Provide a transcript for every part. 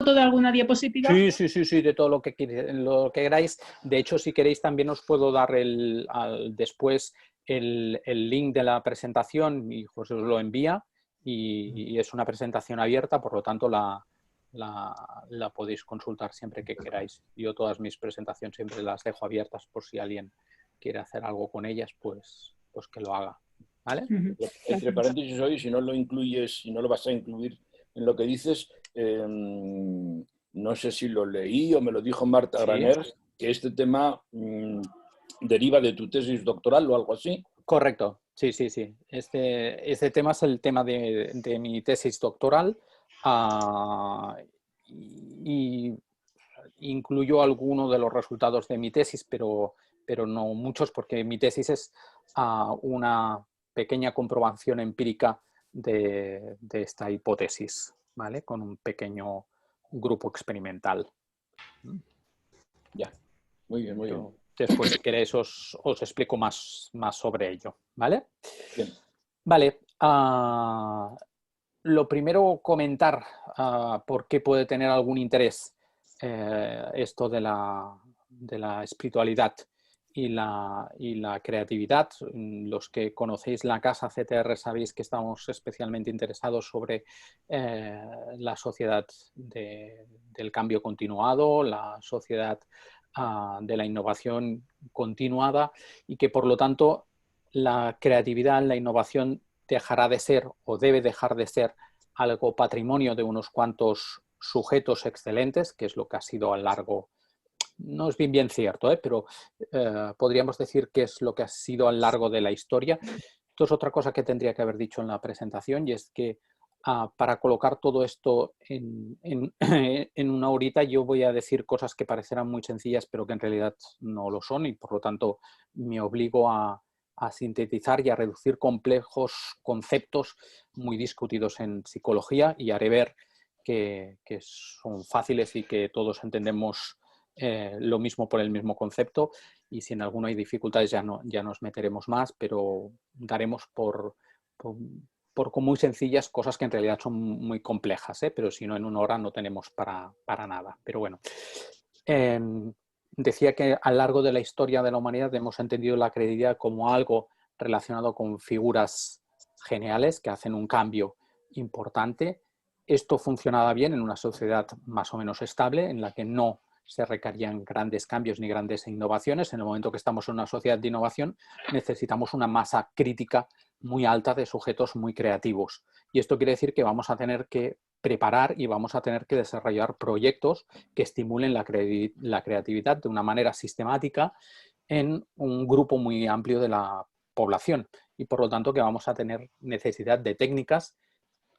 de alguna diapositiva? Sí, sí, sí, sí, de todo lo lo que queráis. De hecho, si queréis también os puedo dar después el link de la presentación y José os lo envía y es una presentación abierta, por lo tanto la podéis consultar siempre que queráis. Yo todas mis presentaciones siempre las dejo abiertas por si alguien quiere hacer algo con ellas, pues que lo haga. ¿Vale? Entre paréntesis, hoy, si no lo incluyes, si no lo vas a incluir en lo que dices, no sé si lo leí o me lo dijo Marta Graner, que este tema deriva de tu tesis doctoral o algo así. Correcto, sí, sí, sí. Este tema es el tema de mi tesis doctoral y incluyo algunos de los resultados de mi tesis, pero no muchos, porque mi tesis es una pequeña comprobación empírica de esta hipótesis, ¿vale? Con un pequeño grupo experimental. Ya, muy bien, muy bien. Después, si queréis, os explico más sobre ello, ¿vale? Bien. Vale. Lo primero, comentar por qué puede tener algún interés esto de la espiritualidad y la creatividad. Los que conocéis la casa CTR sabéis que estamos especialmente interesados sobre la sociedad del cambio continuado, la sociedad de la innovación continuada y que por lo tanto la creatividad, la innovación dejará de ser o debe dejar de ser algo patrimonio de unos cuantos sujetos excelentes, que es lo que ha sido a lo largo, no es bien cierto, pero podríamos decir que es lo que ha sido a lo largo de la historia. Esto es otra cosa que tendría que haber dicho en la presentación y es que para colocar todo esto en una horita yo voy a decir cosas que parecerán muy sencillas pero que en realidad no lo son y por lo tanto me obligo a sintetizar y a reducir complejos conceptos muy discutidos en psicología y haré ver que son fáciles y que todos entendemos lo mismo por el mismo concepto y si en alguno hay dificultades ya nos meteremos más, pero daremos por muy sencillas cosas que en realidad son muy complejas, pero si no en una hora no tenemos para nada. Pero bueno, decía que a lo largo de la historia de la humanidad hemos entendido la credibilidad como algo relacionado con figuras geniales que hacen un cambio importante. Esto funcionaba bien en una sociedad más o menos estable en la que no se requerían grandes cambios ni grandes innovaciones. En el momento que estamos en una sociedad de innovación necesitamos una masa crítica muy alta de sujetos muy creativos. Y esto quiere decir que vamos a tener que preparar y vamos a tener que desarrollar proyectos que estimulen la creatividad de una manera sistemática en un grupo muy amplio de la población. Y por lo tanto que vamos a tener necesidad de técnicas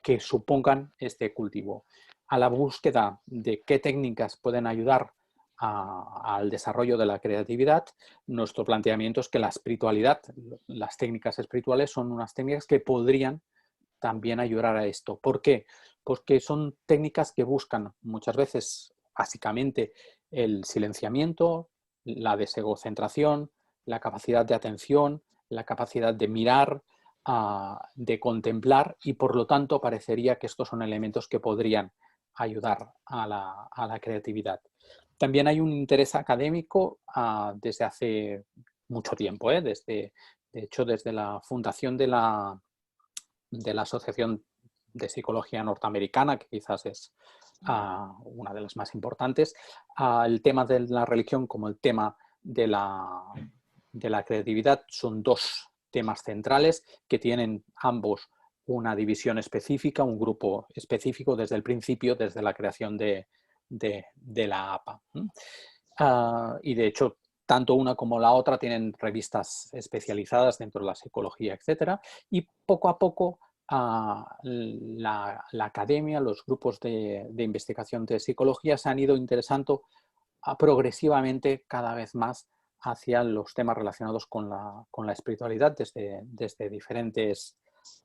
que supongan este cultivo. A la búsqueda de qué técnicas pueden ayudar al desarrollo de la creatividad, nuestro planteamiento es que la espiritualidad, las técnicas espirituales son unas técnicas que podrían también ayudar a esto. ¿Por qué? Porque son técnicas que buscan muchas veces, básicamente, el silenciamiento, la desegocentración, la capacidad de atención, la capacidad de mirar, de contemplar y por lo tanto parecería que estos son elementos que podrían ayudar a la creatividad. También hay un interés académico desde hace mucho tiempo, de hecho desde la fundación de la Asociación de Psicología Norteamericana, que quizás es una de las más importantes, el tema de la religión como el tema de la creatividad son dos temas centrales que tienen ambos una división específica, un grupo específico desde el principio, desde la creación de la APA. Y de hecho, tanto una como la otra tienen revistas especializadas dentro de la psicología, etcétera, y poco a poco la academia, los grupos de investigación de psicología se han ido interesando progresivamente cada vez más hacia los temas relacionados con la espiritualidad desde diferentes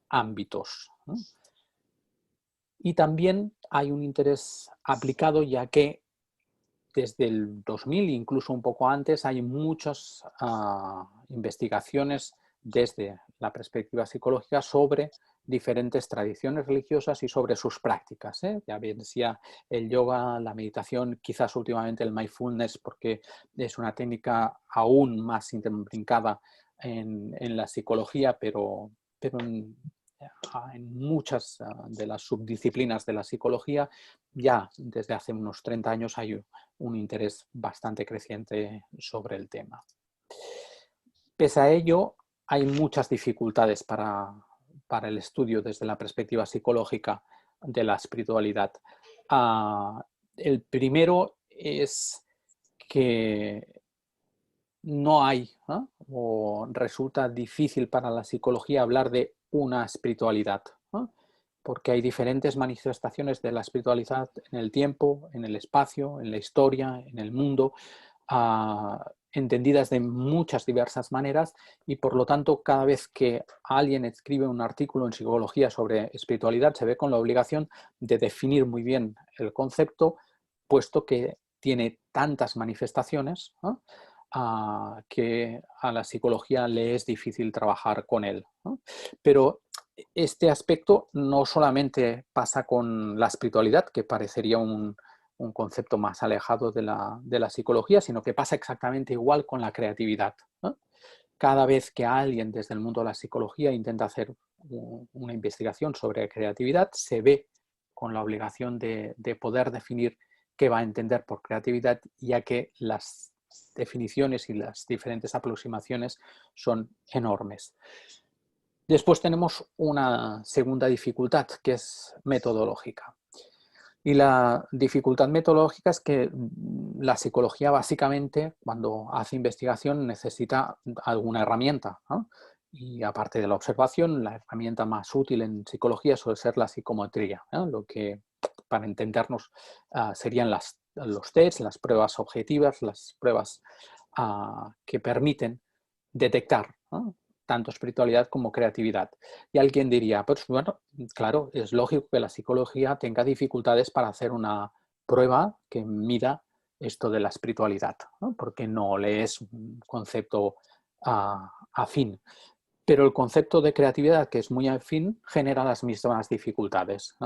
ámbitos, ¿no? Y también hay un interés aplicado ya que desde el 2000, incluso un poco antes, hay muchas investigaciones desde la perspectiva psicológica sobre diferentes tradiciones religiosas y sobre sus prácticas, ya bien sea el yoga, la meditación, quizás últimamente el mindfulness, porque es una técnica aún más intrincada en la psicología, pero en muchas de las subdisciplinas de la psicología ya desde hace unos 30 años hay un interés bastante creciente sobre el tema. Pese a ello, hay muchas dificultades para el estudio desde la perspectiva psicológica de la espiritualidad. El primero es que no hay, o resulta difícil para la psicología hablar de una espiritualidad, porque hay diferentes manifestaciones de la espiritualidad en el tiempo, en el espacio, en la historia, en el mundo, entendidas de muchas diversas maneras, y por lo tanto cada vez que alguien escribe un artículo en psicología sobre espiritualidad se ve con la obligación de definir muy bien el concepto, puesto que tiene tantas manifestaciones, que a la psicología le es difícil trabajar con él, Pero este aspecto no solamente pasa con la espiritualidad, que parecería un concepto más alejado de la psicología, sino que pasa exactamente igual con la creatividad. Cada vez que alguien desde el mundo de la psicología intenta hacer una investigación sobre creatividad, se ve con la obligación de poder definir qué va a entender por creatividad, ya que las definiciones y las diferentes aproximaciones son enormes. Después tenemos una segunda dificultad, que es metodológica. Y la dificultad metodológica es que la psicología básicamente, cuando hace investigación, necesita alguna herramienta, Y aparte de la observación, la herramienta más útil en psicología suele ser la psicometría, lo que, para entendernos, serían los tests, las pruebas objetivas, las pruebas que permiten detectar, tanto espiritualidad como creatividad. Y alguien diría, pues bueno, claro, es lógico que la psicología tenga dificultades para hacer una prueba que mida esto de la espiritualidad, porque no le es un concepto afín. Pero el concepto de creatividad, que es muy afín, genera las mismas dificultades.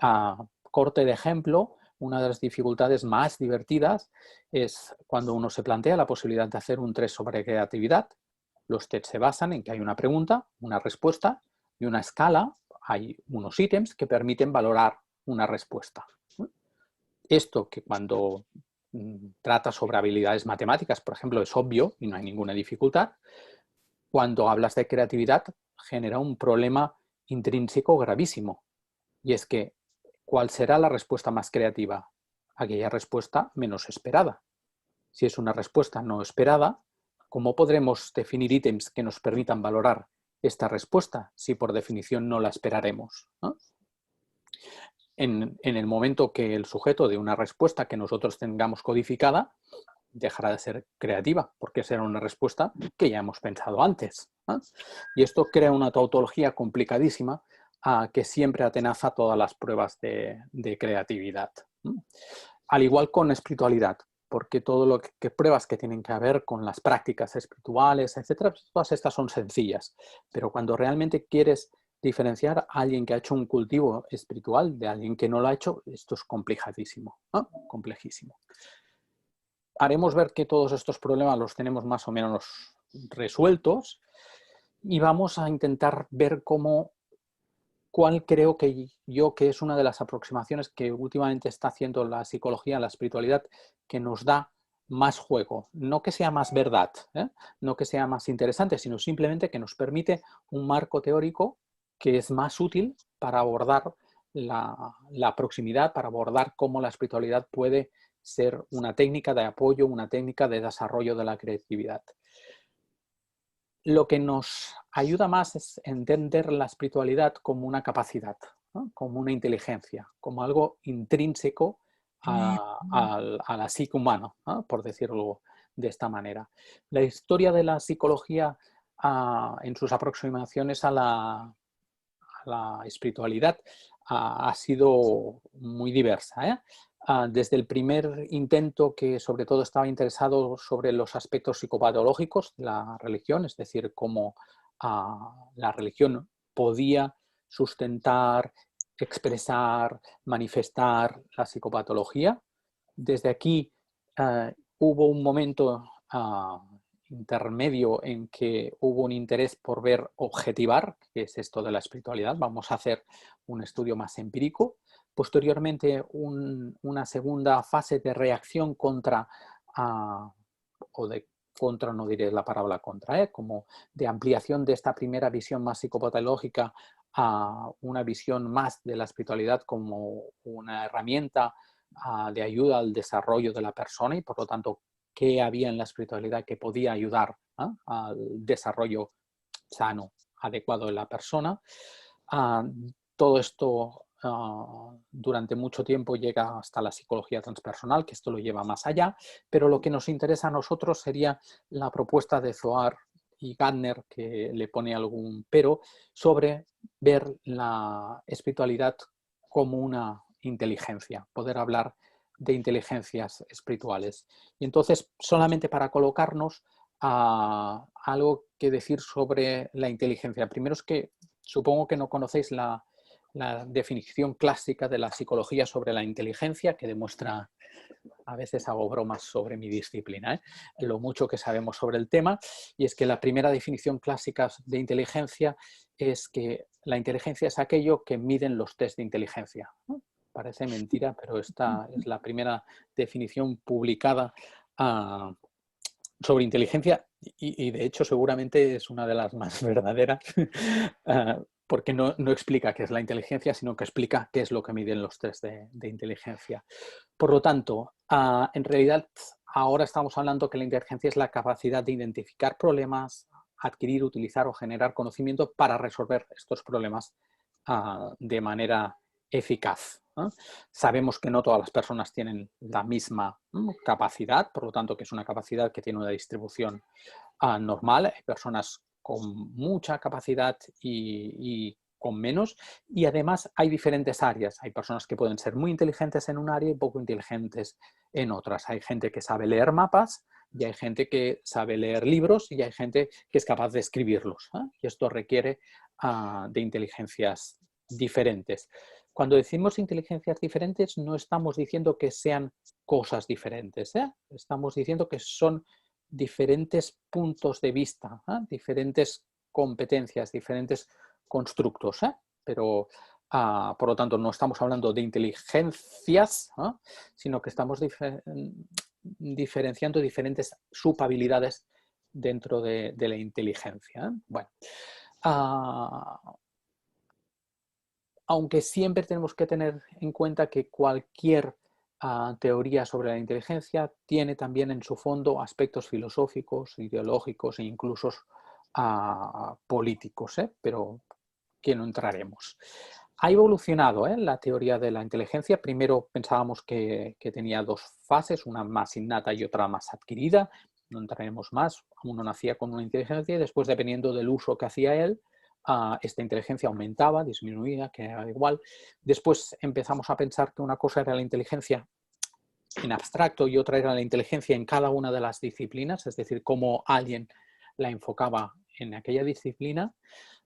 A corte de ejemplo, una de las dificultades más divertidas es cuando uno se plantea la posibilidad de hacer un test sobre creatividad. Los tests se basan en que hay una pregunta, una respuesta y una escala. Hay unos ítems que permiten valorar una respuesta. Esto, que cuando trata sobre habilidades matemáticas, por ejemplo, es obvio y no hay ninguna dificultad, cuando hablas de creatividad genera un problema intrínseco gravísimo. Y es que, ¿cuál será la respuesta más creativa? Aquella respuesta menos esperada. Si es una respuesta no esperada, ¿cómo podremos definir ítems que nos permitan valorar esta respuesta si por definición no la esperaremos? En el momento que el sujeto de una respuesta que nosotros tengamos codificada dejará de ser creativa, porque será una respuesta que ya hemos pensado antes. Y esto crea una tautología complicadísima que siempre atenaza todas las pruebas de creatividad. Al igual con espiritualidad, porque todo lo que pruebas que tienen que ver con las prácticas espirituales, etcétera, todas estas son sencillas. Pero cuando realmente quieres diferenciar a alguien que ha hecho un cultivo espiritual de alguien que no lo ha hecho, esto es complicadísimo, complejísimo. Haremos ver que todos estos problemas los tenemos más o menos resueltos y vamos a intentar ver cuál creo que es una de las aproximaciones que últimamente está haciendo la psicología, la espiritualidad, que nos da más juego. No que sea más verdad, no que sea más interesante, sino simplemente que nos permite un marco teórico que es más útil para abordar la proximidad, para abordar cómo la espiritualidad puede ser una técnica de apoyo, una técnica de desarrollo de la creatividad. Lo que nos ayuda más es entender la espiritualidad como una capacidad, como una inteligencia, como algo intrínseco a la psique humana, por decirlo de esta manera. La historia de la psicología en sus aproximaciones a la espiritualidad ha sido muy diversa. Desde el primer intento, que sobre todo estaba interesado sobre los aspectos psicopatológicos de la religión, es decir, cómo la religión podía sustentar, expresar, manifestar la psicopatología. Desde aquí hubo un momento intermedio en que hubo un interés por ver objetivar, que es esto de la espiritualidad. Vamos a hacer un estudio más empírico. Posteriormente, una segunda fase de reacción contra, o de contra, no diré la palabra contra, como de ampliación de esta primera visión más psicopatológica a una visión más de la espiritualidad como una herramienta de ayuda al desarrollo de la persona y, por lo tanto, qué había en la espiritualidad que podía ayudar al desarrollo sano, adecuado de la persona. Todo esto durante mucho tiempo llega hasta la psicología transpersonal, que esto lo lleva más allá, pero lo que nos interesa a nosotros sería la propuesta de Zohar y Gardner, que le pone algún pero, sobre ver la espiritualidad como una inteligencia, poder hablar de inteligencias espirituales. Y entonces, solamente para colocarnos algo que decir sobre la inteligencia. Primero es que supongo que no conocéis la definición clásica de la psicología sobre la inteligencia, que demuestra, a veces hago bromas sobre mi disciplina, lo mucho que sabemos sobre el tema, y es que la primera definición clásica de inteligencia es que la inteligencia es aquello que miden los test de inteligencia. Parece mentira, pero esta es la primera definición publicada sobre inteligencia y de hecho seguramente es una de las más verdaderas porque no explica qué es la inteligencia, sino que explica qué es lo que miden los test de inteligencia. Por lo tanto, en realidad ahora estamos hablando que la inteligencia es la capacidad de identificar problemas, adquirir, utilizar o generar conocimiento para resolver estos problemas de manera eficaz. Sabemos que no todas las personas tienen la misma capacidad, por lo tanto que es una capacidad que tiene una distribución normal. Hay personas con mucha capacidad y con menos, y además hay diferentes áreas. Hay personas que pueden ser muy inteligentes en un área y poco inteligentes en otras. Hay gente que sabe leer mapas y hay gente que sabe leer libros y hay gente que es capaz de escribirlos, y esto requiere de inteligencias diferentes. Cuando decimos inteligencias diferentes no estamos diciendo que sean cosas diferentes, estamos diciendo que son diferentes puntos de vista, diferentes competencias, diferentes constructos, pero por lo tanto no estamos hablando de inteligencias, sino que estamos diferenciando diferentes subhabilidades dentro de la inteligencia. Bueno, aunque siempre tenemos que tener en cuenta que cualquier teoría sobre la inteligencia tiene también en su fondo aspectos filosóficos, ideológicos e incluso políticos, pero que no entraremos. Ha evolucionado la teoría de la inteligencia. Primero pensábamos que tenía dos fases, una más innata y otra más adquirida. No entraremos más. Uno nacía con una inteligencia y después, dependiendo del uso que hacía él, esta inteligencia aumentaba, disminuía, que era igual. Después empezamos a pensar que una cosa era la inteligencia en abstracto y otra era la inteligencia en cada una de las disciplinas, es decir, cómo alguien la enfocaba en aquella disciplina.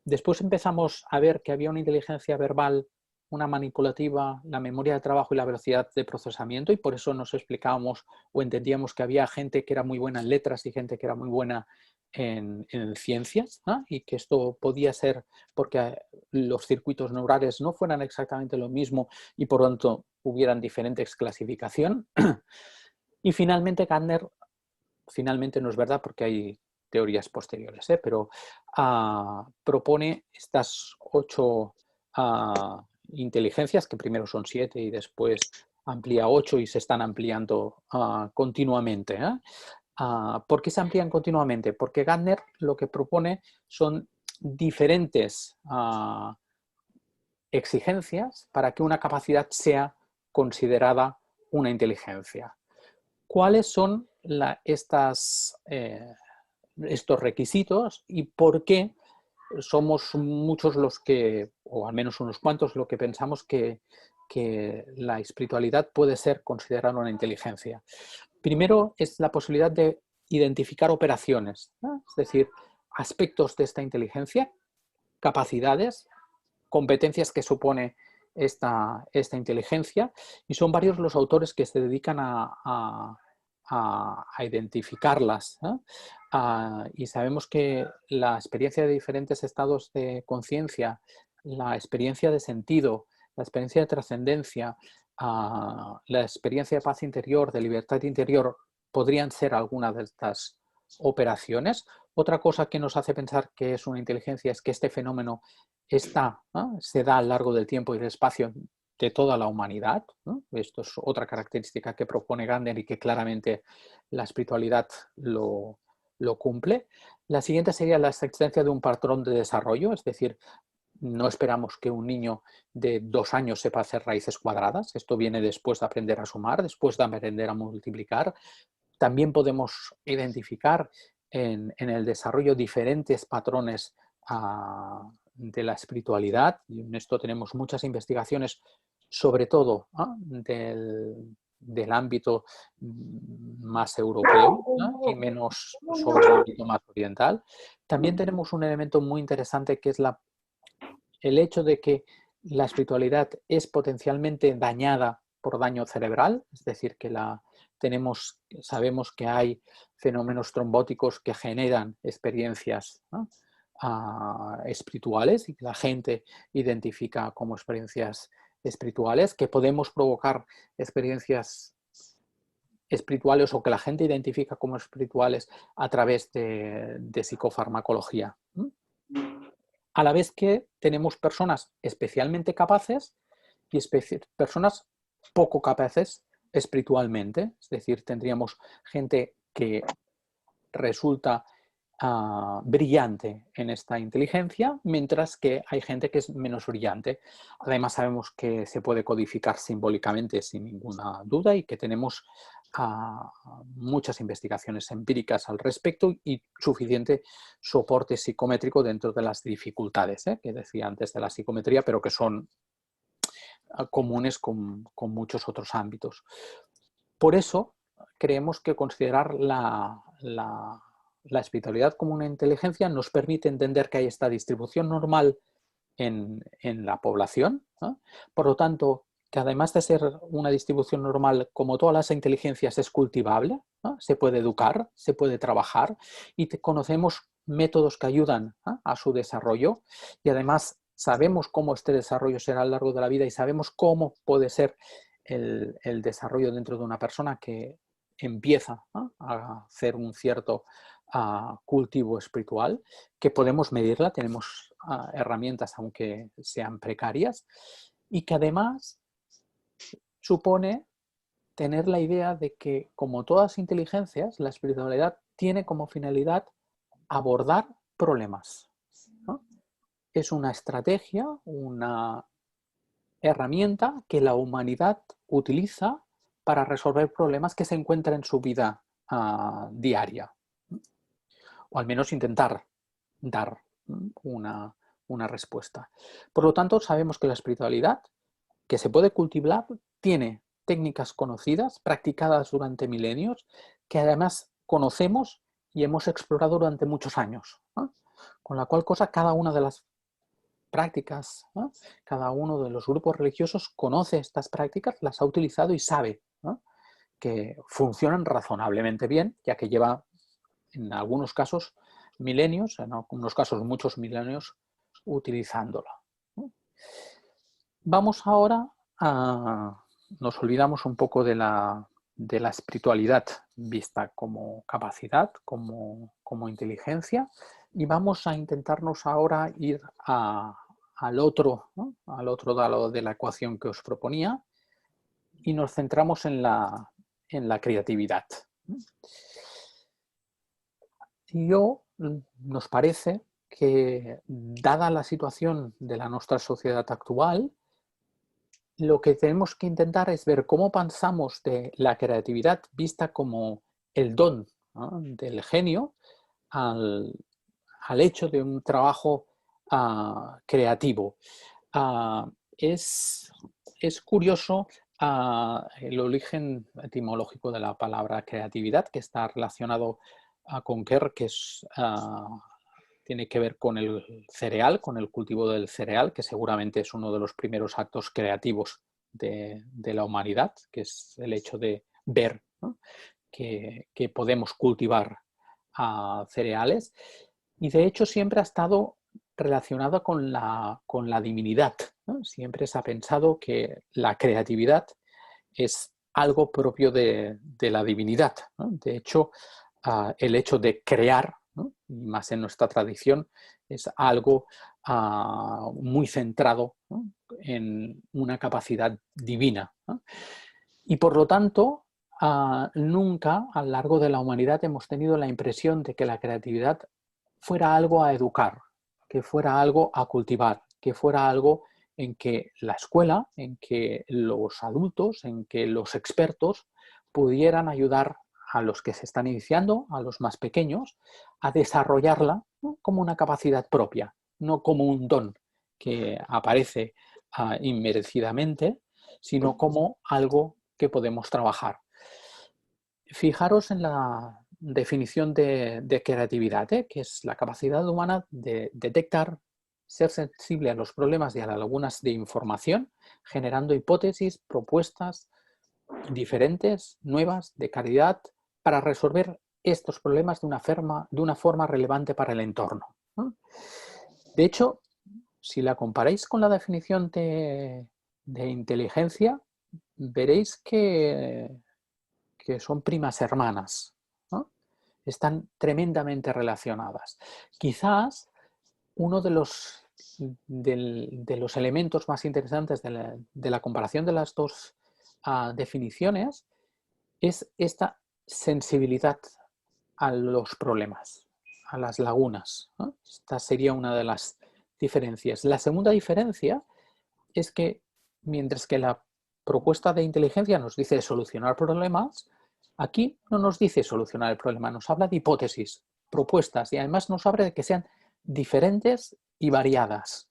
Después empezamos a ver que había una inteligencia verbal, una manipulativa, la memoria de trabajo y la velocidad de procesamiento, y por eso nos explicábamos o entendíamos que había gente que era muy buena en letras y gente que era muy buena en ciencias, y que esto podía ser porque los circuitos neurales no fueran exactamente lo mismo y por lo tanto hubieran diferentes clasificación. Y finalmente Gardner, finalmente no es verdad porque hay teorías posteriores, pero propone estas 8 inteligencias, que primero son 7 y después amplía 8 y se están ampliando continuamente. ¿Por qué se amplían continuamente? Porque Gardner lo que propone son diferentes exigencias para que una capacidad sea considerada una inteligencia. ¿Cuáles son estos requisitos y por qué somos muchos los que, o al menos unos cuantos, lo que pensamos que la espiritualidad puede ser considerada una inteligencia? Primero es la posibilidad de identificar operaciones, es decir, aspectos de esta inteligencia, capacidades competencias que supone esta inteligencia, y son varios los autores que se dedican a identificarlas, ¿no? Y sabemos que la experiencia de diferentes estados de conciencia, la experiencia de sentido, la experiencia de trascendencia, la experiencia de paz interior, de libertad interior, podrían ser algunas de estas operaciones. Otra cosa que nos hace pensar que es una inteligencia es que este fenómeno se da a lo largo del tiempo y del espacio de toda la humanidad, ¿no? Esto es otra característica que propone Gardner y que claramente la espiritualidad lo cumple. La siguiente sería la existencia de un patrón de desarrollo, es decir, no esperamos que un niño de 2 años sepa hacer raíces cuadradas. Esto viene después de aprender a sumar, después de aprender a multiplicar. También podemos identificar en el desarrollo diferentes patrones de la espiritualidad, y en esto tenemos muchas investigaciones, sobre todo del ámbito más europeo, ¿no? Y menos sobre el ámbito más oriental. También tenemos un elemento muy interesante que es el hecho de que la espiritualidad es potencialmente dañada por daño cerebral, es decir, que sabemos que hay fenómenos trombóticos que generan experiencias, ¿no? Espirituales, y que la gente identifica como experiencias espirituales, que podemos provocar experiencias espirituales o que la gente identifica como espirituales a través de psicofarmacología. A la vez que tenemos personas especialmente capaces y personas poco capaces espiritualmente. Es decir, tendríamos gente que resulta brillante en esta inteligencia, mientras que hay gente que es menos brillante. Además, sabemos que se puede codificar simbólicamente sin ninguna duda y que tenemos muchas investigaciones empíricas al respecto y suficiente soporte psicométrico dentro de las dificultades que decía antes de la psicometría, pero que son comunes con muchos otros ámbitos. Por eso creemos que considerar la espiritualidad como una inteligencia nos permite entender que hay esta distribución normal en la población, ¿no? Por lo tanto, que además de ser una distribución normal, como todas las inteligencias, es cultivable, ¿no? Se puede educar, se puede trabajar y conocemos métodos que ayudan, ¿no?, a su desarrollo, y además sabemos cómo este desarrollo será a lo largo de la vida y sabemos cómo puede ser el desarrollo dentro de una persona que empieza, ¿no?, a hacer un cierto cultivo espiritual, que podemos medirla, tenemos herramientas aunque sean precarias, y que además supone tener la idea de que, como todas inteligencias, la espiritualidad tiene como finalidad abordar problemas, ¿no? Es una estrategia, una herramienta que la humanidad utiliza para resolver problemas que se encuentran en su vida diaria, o al menos intentar dar una respuesta. Por lo tanto, sabemos que la espiritualidad, que se puede cultivar, tiene técnicas conocidas, practicadas durante milenios, que además conocemos y hemos explorado durante muchos años, ¿no? Con la cual cosa, cada una de las prácticas, ¿no?, cada uno de los grupos religiosos conoce estas prácticas, las ha utilizado y sabe, ¿no?, que funcionan razonablemente bien, ya que lleva en algunos casos milenios, en algunos casos muchos milenios, utilizándola, ¿no? Vamos ahora nos olvidamos un poco de la espiritualidad vista como capacidad, como inteligencia, y vamos a intentarnos ahora ir al otro, ¿no?, al otro lado de la ecuación que os proponía, y nos centramos en la creatividad. Nos parece que, dada la situación de la nuestra sociedad actual, lo que tenemos que intentar es ver cómo pasamos de la creatividad vista como el don, ¿no?, del genio al hecho de un trabajo creativo. Es curioso el origen etimológico de la palabra creatividad, que está relacionado con Kerr, que tiene que ver con el cereal, con el cultivo del cereal, que seguramente es uno de los primeros actos creativos de la humanidad, que es el hecho de ver, ¿no?, que podemos cultivar cereales. Y de hecho siempre ha estado relacionada con la divinidad, ¿no? Siempre se ha pensado que la creatividad es algo propio de la divinidad, ¿no? De hecho, el hecho de crear, ¿no?, más en nuestra tradición, es algo muy centrado, ¿no?, en una capacidad divina, ¿no? Y por lo tanto, nunca a lo largo de la humanidad hemos tenido la impresión de que la creatividad fuera algo a educar, que fuera algo a cultivar, que fuera algo en que la escuela, en que los adultos, en que los expertos pudieran ayudar a los que se están iniciando, a los más pequeños, a desarrollarla, ¿no?, como una capacidad propia, no como un don que aparece inmerecidamente, sino como algo que podemos trabajar. Fijaros en la definición de creatividad, que es la capacidad humana de detectar, ser sensible a los problemas y a las lagunas de información, generando hipótesis, propuestas diferentes, nuevas, de calidad, para resolver estos problemas de una forma relevante para el entorno, ¿no? De hecho, si la comparáis con la definición de inteligencia, veréis que son primas hermanas, ¿no? Están tremendamente relacionadas. Quizás uno de los elementos más interesantes de la comparación de las dos definiciones es esta sensibilidad a los problemas, a las lagunas, ¿no? Esta sería una de las diferencias. La segunda diferencia es que mientras que la propuesta de inteligencia nos dice solucionar problemas, aquí no nos dice solucionar el problema, nos habla de hipótesis, propuestas, y además nos habla de que sean diferentes y variadas.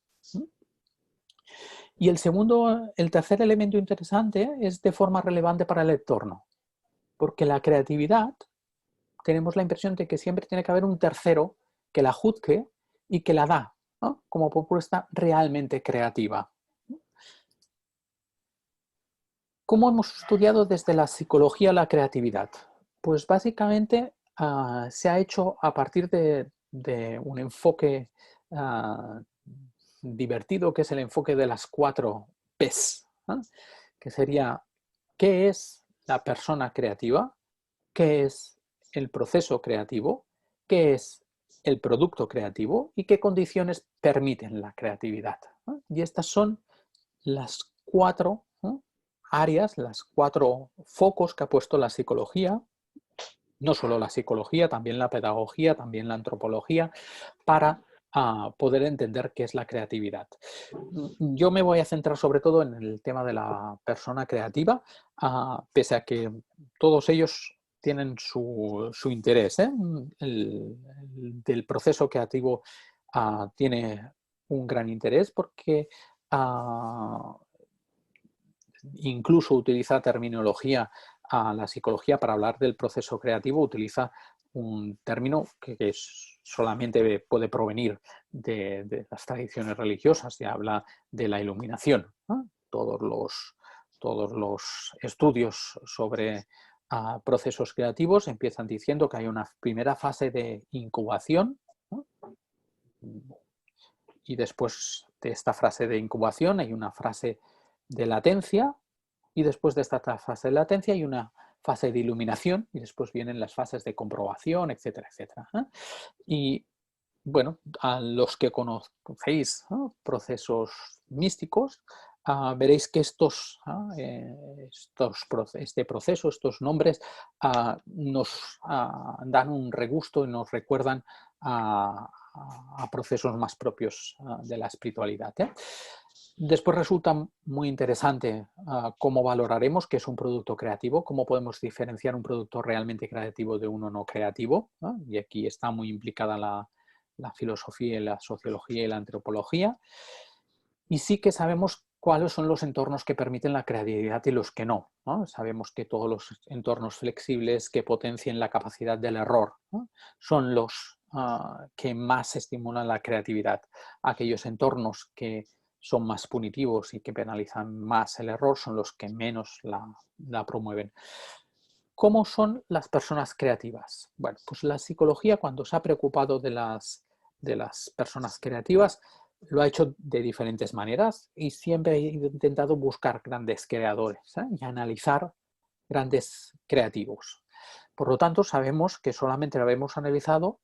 Y el tercer elemento interesante es de forma relevante para el entorno, porque la creatividad tenemos la impresión de que siempre tiene que haber un tercero que la juzgue y que la da, ¿no?, como propuesta realmente creativa. ¿Cómo hemos estudiado desde la psicología la creatividad? Pues básicamente se ha hecho a partir de un enfoque divertido, que es el enfoque de las 4 P's, ¿no?, que sería: ¿qué es la persona creativa? ¿Qué es el proceso creativo? ¿Qué es el producto creativo? ¿Y qué condiciones permiten la creatividad? ¿No? Y estas son las 4, ¿no?, áreas, las 4 focos que ha puesto la psicología, no solo la psicología, también la pedagogía, también la antropología, para poder entender qué es la creatividad. Yo me voy a centrar sobre todo en el tema de la persona creativa, pese a que todos ellos tienen su interés, ¿eh? Del proceso creativo tiene un gran interés porque incluso utiliza terminología la psicología para hablar del proceso creativo, utiliza un término que solamente puede provenir de las tradiciones religiosas, y habla de la iluminación, ¿no? Todos los estudios sobre procesos creativos empiezan diciendo que hay una primera fase de incubación, ¿no?, y después de esta fase de incubación hay una fase de latencia, y después de esta fase de latencia hay una fase de iluminación, y después vienen las fases de comprobación, etcétera, etcétera, ¿eh? Y bueno, a los que conocéis, ¿no?, procesos místicos, veréis que este proceso, estos nombres, nos dan un regusto y nos recuerdan a procesos más propios de la espiritualidad, ¿eh? Después resulta muy interesante cómo valoraremos qué es un producto creativo, cómo podemos diferenciar un producto realmente creativo de uno no creativo, ¿no? Y aquí está muy implicada la filosofía y la sociología y la antropología. Y sí que sabemos cuáles son los entornos que permiten la creatividad y los que no, ¿no? Sabemos que todos los entornos flexibles que potencien la capacidad del error, ¿no?, son los que más estimulan la creatividad. Aquellos entornos que son más punitivos y que penalizan más el error son los que menos la promueven. ¿Cómo son las personas creativas? Bueno, pues la psicología, cuando se ha preocupado de las personas creativas, lo ha hecho de diferentes maneras y siempre ha intentado buscar grandes creadores, y analizar grandes creativos. Por lo tanto, sabemos que solamente habemos analizado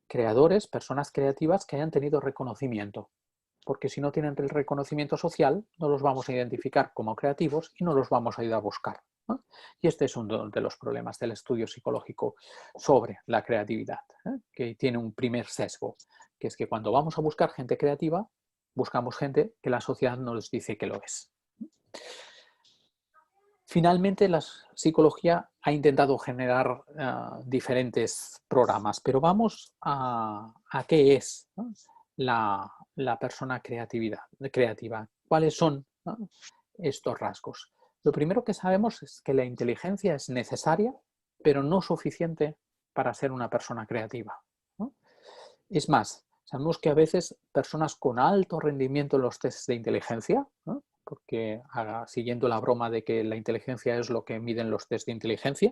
creadores, personas creativas que hayan tenido reconocimiento, porque si no tienen el reconocimiento social, no los vamos a identificar como creativos y no los vamos a ir a buscar, ¿no? Y este es uno de los problemas del estudio psicológico sobre la creatividad, que tiene un primer sesgo, que es que cuando vamos a buscar gente creativa, buscamos gente que la sociedad nos dice que lo es. Finalmente, la psicología ha intentado generar diferentes programas, pero vamos a qué es, ¿no?, la persona creativa. ¿Cuáles son, ¿no?, estos rasgos? Lo primero que sabemos es que la inteligencia es necesaria, pero no suficiente para ser una persona creativa, ¿no? Es más, sabemos que a veces personas con alto rendimiento en los tests de inteligencia, ¿no?, porque siguiendo la broma de que la inteligencia es lo que miden los test de inteligencia,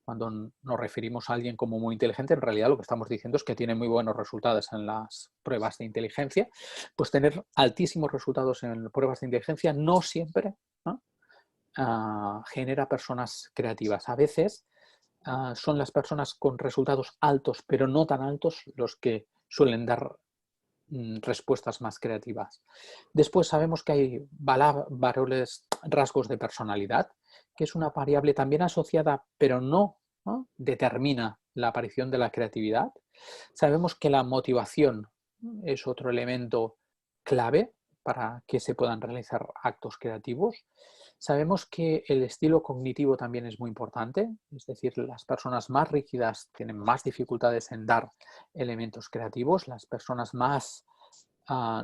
cuando nos referimos a alguien como muy inteligente, en realidad lo que estamos diciendo es que tiene muy buenos resultados en las pruebas de inteligencia. Pues tener altísimos resultados en pruebas de inteligencia no siempre, ¿no?, genera personas creativas. A veces son las personas con resultados altos, pero no tan altos, los que suelen dar respuestas más creativas. Después sabemos que hay variables, rasgos de personalidad, que es una variable también asociada, pero no determina la aparición de la creatividad. Sabemos que la motivación es otro elemento clave para que se puedan realizar actos creativos. Sabemos que el estilo cognitivo también es muy importante, es decir, las personas más rígidas tienen más dificultades en dar elementos creativos, las personas más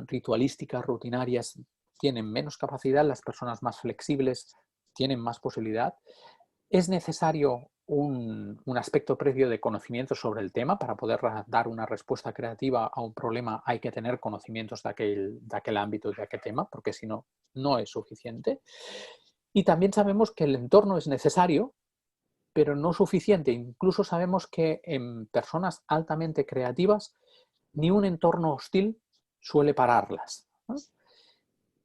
ritualísticas, rutinarias, tienen menos capacidad, las personas más flexibles tienen más posibilidad. Es necesario un aspecto previo de conocimiento sobre el tema. Para poder dar una respuesta creativa a un problema hay que tener conocimientos de aquel ámbito, de aquel tema, porque si no, no es suficiente. Y también sabemos que el entorno es necesario, pero no suficiente. Incluso sabemos que en personas altamente creativas, ni un entorno hostil suele pararlas, ¿no?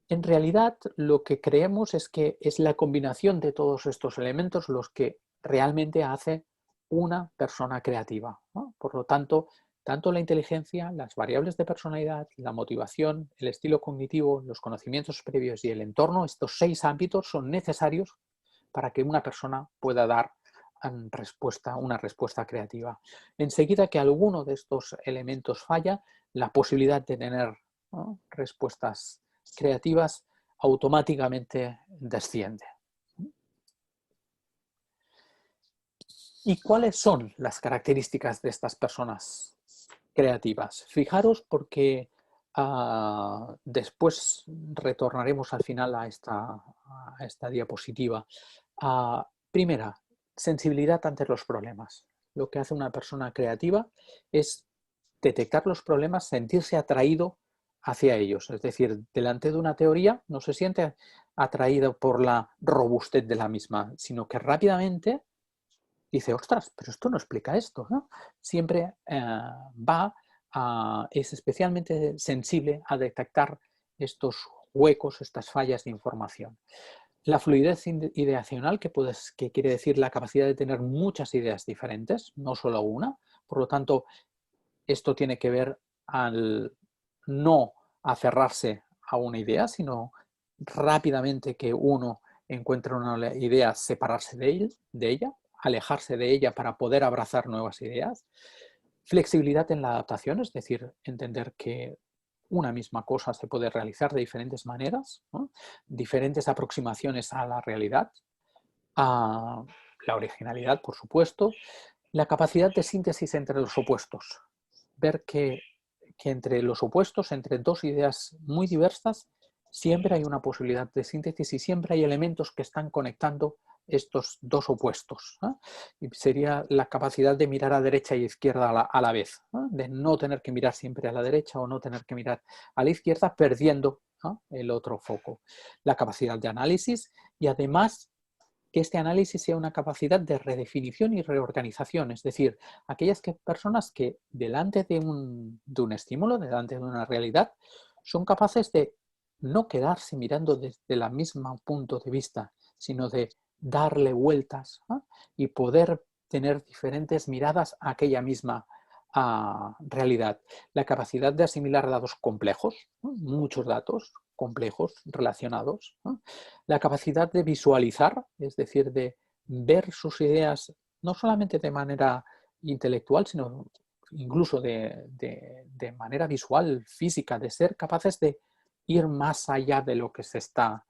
En realidad, lo que creemos es que es la combinación de todos estos elementos los que realmente hace una persona creativa, ¿no? Por lo tanto, tanto la inteligencia, las variables de personalidad, la motivación, el estilo cognitivo, los conocimientos previos y el entorno, estos 6 ámbitos son necesarios para que una persona pueda dar una respuesta creativa. Enseguida que alguno de estos elementos falla, la posibilidad de tener, ¿no?, respuestas creativas automáticamente desciende. ¿Y cuáles son las características de estas personas creativas? Fijaros, porque después retornaremos al final a esta diapositiva. Primera, sensibilidad ante los problemas. Lo que hace una persona creativa es detectar los problemas, sentirse atraído hacia ellos. Es decir, delante de una teoría no se siente atraído por la robustez de la misma, sino que rápidamente dice, ostras, pero esto no explica esto, ¿no? Siempre es especialmente sensible a detectar estos huecos, estas fallas de información. La fluidez ideacional, que quiere decir la capacidad de tener muchas ideas diferentes, no solo una. Por lo tanto, esto tiene que ver al no aferrarse a una idea, sino rápidamente que uno encuentra una idea, separarse de ella, alejarse de ella para poder abrazar nuevas ideas. Flexibilidad en la adaptación, es decir, entender que una misma cosa se puede realizar de diferentes maneras, ¿no?, diferentes aproximaciones a la realidad. La originalidad, por supuesto. La capacidad de síntesis entre los opuestos. Ver que entre los opuestos, entre dos ideas muy diversas, siempre hay una posibilidad de síntesis y siempre hay elementos que están conectando estos dos opuestos. Y sería la capacidad de mirar a derecha y izquierda a la vez, de no tener que mirar siempre a la derecha o no tener que mirar a la izquierda, perdiendo el otro foco. La capacidad de análisis y además que este análisis sea una capacidad de redefinición y reorganización, es decir, aquellas personas que delante de un estímulo, delante de una realidad, son capaces de no quedarse mirando desde el mismo punto de vista, sino de darle vueltas y poder tener diferentes miradas a aquella misma realidad. La capacidad de asimilar datos complejos, muchos datos complejos relacionados, la capacidad de visualizar, es decir, de ver sus ideas no solamente de manera intelectual, sino incluso de manera visual, física, de ser capaces de ir más allá de lo que se está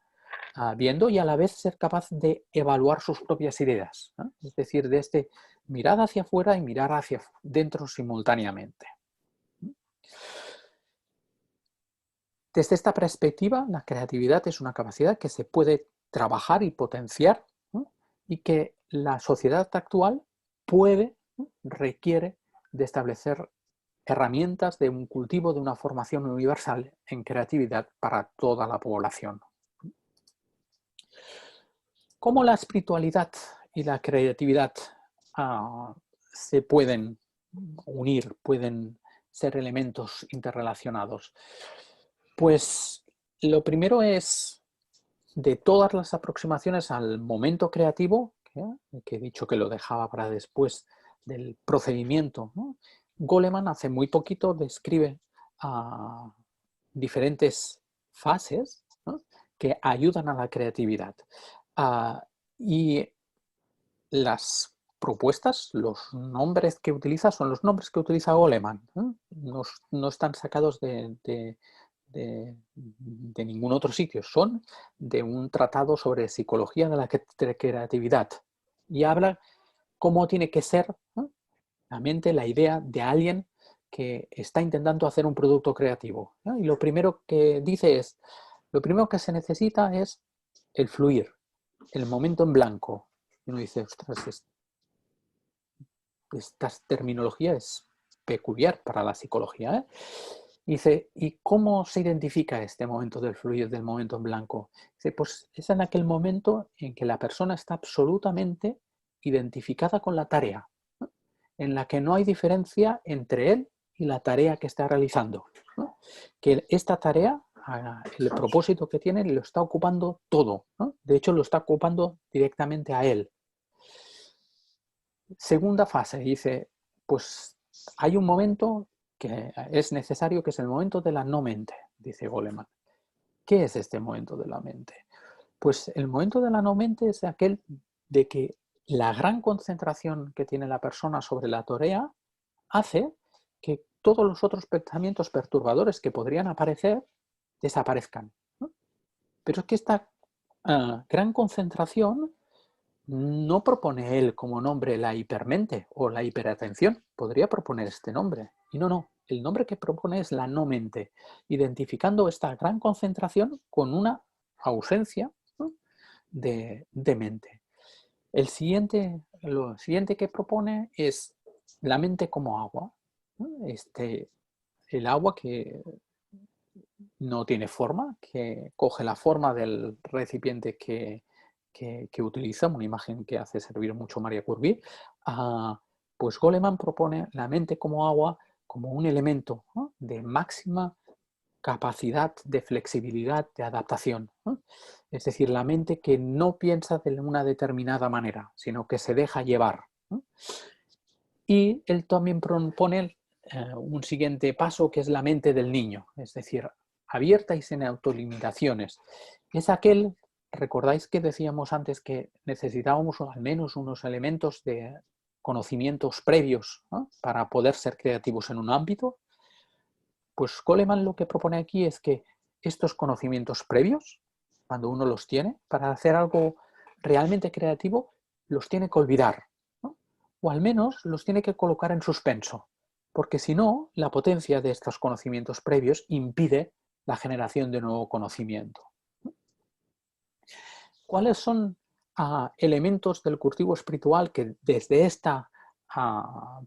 viendo y a la vez ser capaz de evaluar sus propias ideas, ¿no? Es decir, de mirar hacia afuera y mirar hacia dentro simultáneamente. Desde esta perspectiva, la creatividad es una capacidad que se puede trabajar y potenciar, ¿no? Y que la sociedad actual requiere de establecer herramientas de un cultivo de una formación universal en creatividad para toda la población. ¿Cómo la espiritualidad y la creatividad se pueden unir, pueden ser elementos interrelacionados? Pues lo primero es, de todas las aproximaciones al momento creativo, que he dicho que lo dejaba para después del procedimiento, ¿no? Goleman hace muy poquito describe diferentes fases, ¿no?, que ayudan a la creatividad. Y las propuestas, los nombres que utiliza son los nombres que utiliza Goleman, ¿no? No están sacados de ningún otro sitio, son de un tratado sobre psicología de la creatividad y habla cómo tiene que ser, ¿no?, la mente, la idea de alguien que está intentando hacer un producto creativo, ¿no? Y lo primero que dice es, lo primero que se necesita es el fluir, el momento en blanco. Y uno dice, ostras, esta terminología es peculiar para la psicología, ¿eh? Dice, ¿y cómo se identifica este momento del fluir, del momento en blanco? Dice, pues es en aquel momento en que la persona está absolutamente identificada con la tarea, ¿no?, en la que no hay diferencia entre él y la tarea que está realizando, ¿no?, que esta tarea, el propósito que tiene, lo está ocupando todo, ¿no? De hecho, lo está ocupando directamente a él. Segunda fase, dice, pues hay un momento que es necesario, que es el momento de la no mente, dice Goleman. ¿Qué es este momento de la mente? Pues el momento de la no mente es aquel de que la gran concentración que tiene la persona sobre la tarea hace que todos los otros pensamientos perturbadores que podrían aparecer desaparezcan, ¿no? Pero es que esta gran concentración no propone él como nombre la hipermente o la hiperatención. Podría proponer este nombre. Y no. El nombre que propone es la no mente, identificando esta gran concentración con una ausencia, ¿no?, de mente. Lo siguiente que propone es la mente como agua, ¿no? El agua que no tiene forma, que coge la forma del recipiente que utiliza, una imagen que hace servir mucho Maria Curbí. Pues Goleman propone la mente como agua como un elemento, ¿no?, de máxima capacidad de flexibilidad, de adaptación, ¿no? Es decir, la mente que no piensa de una determinada manera, sino que se deja llevar, ¿no? Y él también propone un siguiente paso, que es la mente del niño, es decir, abierta y sin autolimitaciones. Es aquel, ¿recordáis que decíamos antes que necesitábamos al menos unos elementos de conocimientos previos, ¿no?, para poder ser creativos en un ámbito? Pues Goleman lo que propone aquí es que estos conocimientos previos, cuando uno los tiene, para hacer algo realmente creativo, los tiene que olvidar, ¿no?, o al menos los tiene que colocar en suspenso, porque si no, la potencia de estos conocimientos previos impide la generación de nuevo conocimiento. ¿Cuáles son elementos del cultivo espiritual que desde esta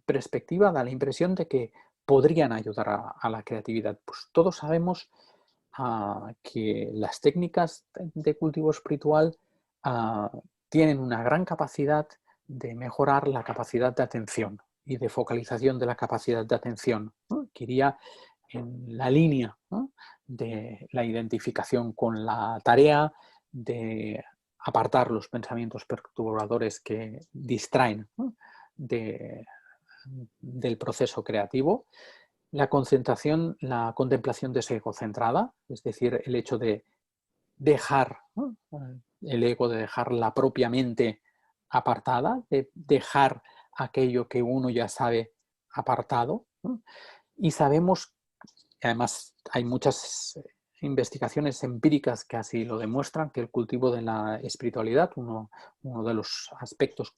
perspectiva da la impresión de que podrían ayudar a la creatividad? Pues todos sabemos que las técnicas de cultivo espiritual tienen una gran capacidad de mejorar la capacidad de atención y de focalización de la capacidad de atención, ¿no? Que iría en la línea, ¿no?, de la identificación con la tarea, de apartar los pensamientos perturbadores que distraen, ¿no?, del proceso creativo. La concentración, la contemplación desego-centrada, es decir, el hecho de dejar, ¿no?, el ego, de dejar la propia mente apartada, de dejar aquello que uno ya sabe apartado, ¿no? Y sabemos, además hay muchas investigaciones empíricas que así lo demuestran, que el cultivo de la espiritualidad, uno de los aspectos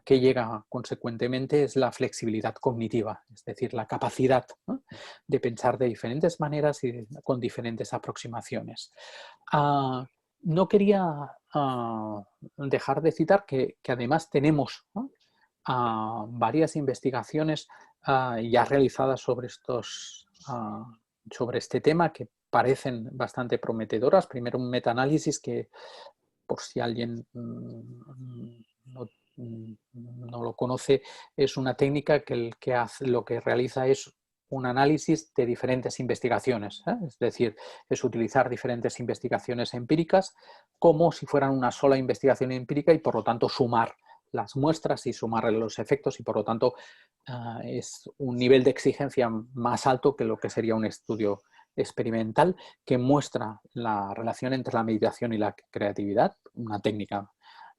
que llega consecuentemente es la flexibilidad cognitiva, es decir, la capacidad, ¿no?, de pensar de diferentes maneras y con diferentes aproximaciones. No quería dejar de citar que además tenemos, ¿no?, varias investigaciones ya realizadas sobre sobre este tema que parecen bastante prometedoras. Primero, un metaanálisis que, por si alguien no lo conoce, es una técnica que lo que realiza es un análisis de diferentes investigaciones, ¿eh? Es decir, es utilizar diferentes investigaciones empíricas como si fueran una sola investigación empírica y por lo tanto sumar las muestras y sumar los efectos y por lo tanto es un nivel de exigencia más alto que lo que sería un estudio experimental que muestra la relación entre la meditación y la creatividad, una técnica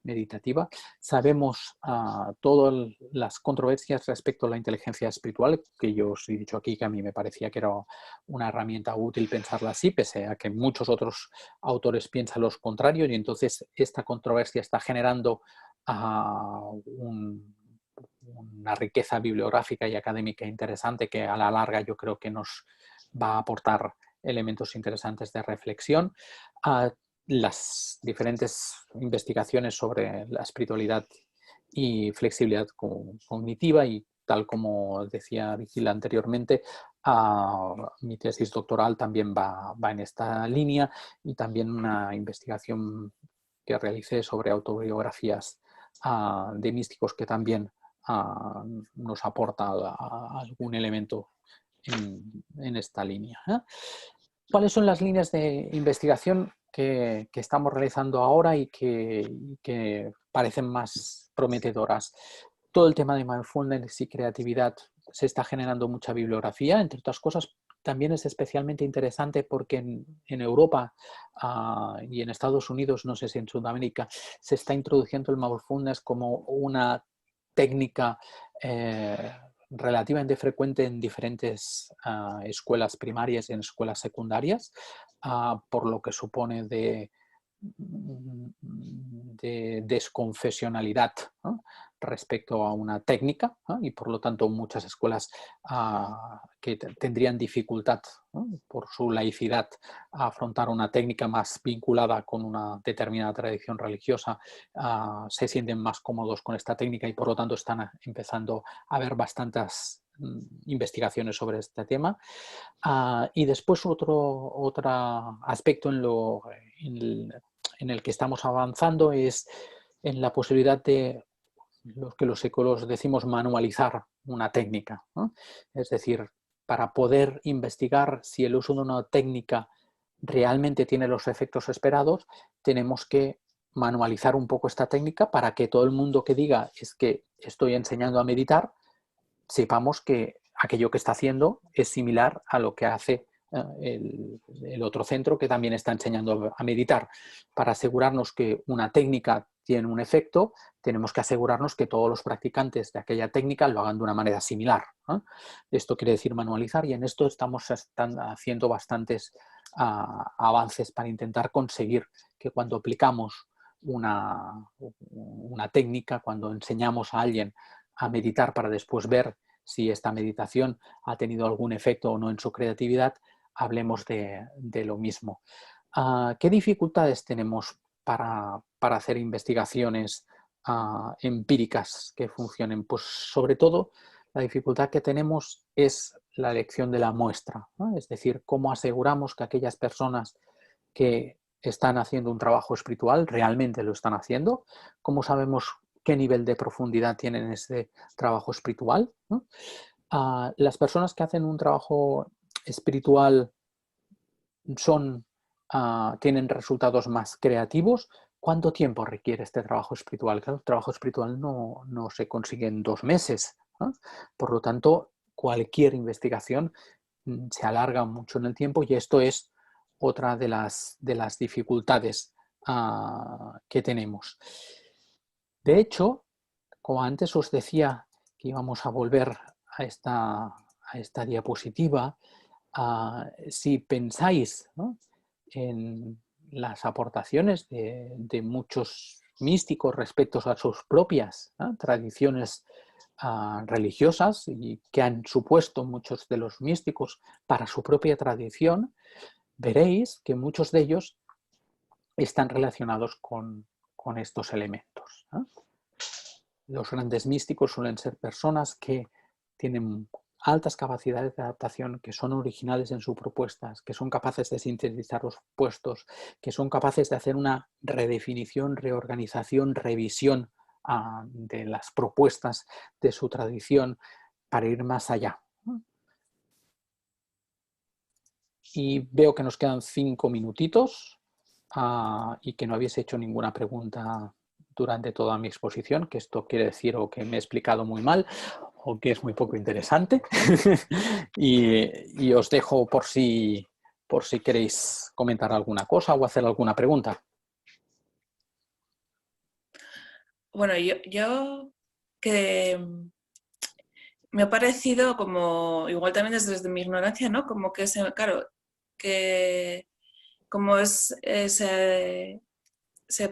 meditativa. Sabemos todas las controversias respecto a la inteligencia espiritual, que yo os he dicho aquí que a mí me parecía que era una herramienta útil pensarla así, pese a que muchos otros autores piensan lo contrario, y entonces esta controversia está generando una riqueza bibliográfica y académica interesante que a la larga yo creo que nos va a aportar elementos interesantes de reflexión. Las diferentes investigaciones sobre la espiritualidad y flexibilidad cognitiva y tal como decía Vigila anteriormente, mi tesis doctoral también va en esta línea y también una investigación que realicé sobre autobiografías de místicos que también nos aporta algún elemento en esta línea. ¿Cuáles son las líneas de investigación que estamos realizando ahora y que parecen más prometedoras? Todo el tema de mindfulness y creatividad, se está generando mucha bibliografía, entre otras cosas. También es especialmente interesante porque en Europa y en Estados Unidos, no sé si en Sudamérica, se está introduciendo el mindfulness como una técnica relativamente frecuente en diferentes escuelas primarias y en escuelas secundarias, por lo que supone de desconfesionalidad, ¿no?, respecto a una técnica, ¿no?, y por lo tanto muchas escuelas que tendrían dificultad, ¿no?, por su laicidad a afrontar una técnica más vinculada con una determinada tradición religiosa, se sienten más cómodos con esta técnica y por lo tanto están empezando a haber bastantes investigaciones sobre este tema. Y después otro aspecto en el que estamos avanzando es en la posibilidad de lo que los psicólogos decimos manualizar una técnica, ¿no? Es decir, para poder investigar si el uso de una técnica realmente tiene los efectos esperados, tenemos que manualizar un poco esta técnica para que todo el mundo que diga es que estoy enseñando a meditar, sepamos que aquello que está haciendo es similar a lo que hace el otro centro que también está enseñando a meditar. Para asegurarnos que una técnica tiene un efecto, tenemos que asegurarnos que todos los practicantes de aquella técnica lo hagan de una manera similar, ¿no? Esto quiere decir manualizar y en esto estamos haciendo bastantes avances para intentar conseguir que cuando aplicamos una técnica, cuando enseñamos a alguien a meditar para después ver si esta meditación ha tenido algún efecto o no en su creatividad, hablemos de lo mismo. ¿Qué dificultades tenemos para hacer investigaciones empíricas que funcionen? Pues sobre todo la dificultad que tenemos es la elección de la muestra, ¿no? Es decir, cómo aseguramos que aquellas personas que están haciendo un trabajo espiritual realmente lo están haciendo, cómo sabemos qué nivel de profundidad tienen ese trabajo espiritual, ¿no? Las personas que hacen un trabajo espiritual tienen resultados más creativos. ¿Cuánto tiempo requiere este trabajo espiritual? Claro, el trabajo espiritual no se consigue en 2 meses, ¿no? Por lo tanto, cualquier investigación se alarga mucho en el tiempo y esto es otra de las dificultades que tenemos. De hecho, como antes os decía que íbamos a volver a esta diapositiva, si pensáis, ¿no?, en las aportaciones de muchos místicos respecto a sus propias, ¿no?, tradiciones religiosas y que han supuesto muchos de los místicos para su propia tradición, veréis que muchos de ellos están relacionados con estos elementos, ¿no? Los grandes místicos suelen ser personas que tienen altas capacidades de adaptación, que son originales en sus propuestas, que son capaces de sintetizar los puestos, que son capaces de hacer una redefinición, reorganización, revisión de las propuestas de su tradición para ir más allá. Y veo que nos quedan 5 minutitos y que no habéis hecho ninguna pregunta durante toda mi exposición, que esto quiere decir o que me he explicado muy mal o que es muy poco interesante. y os dejo por si queréis comentar alguna cosa o hacer alguna pregunta. Bueno, yo que me ha parecido como, igual también desde mi ignorancia, ¿no? Como que, claro, que como se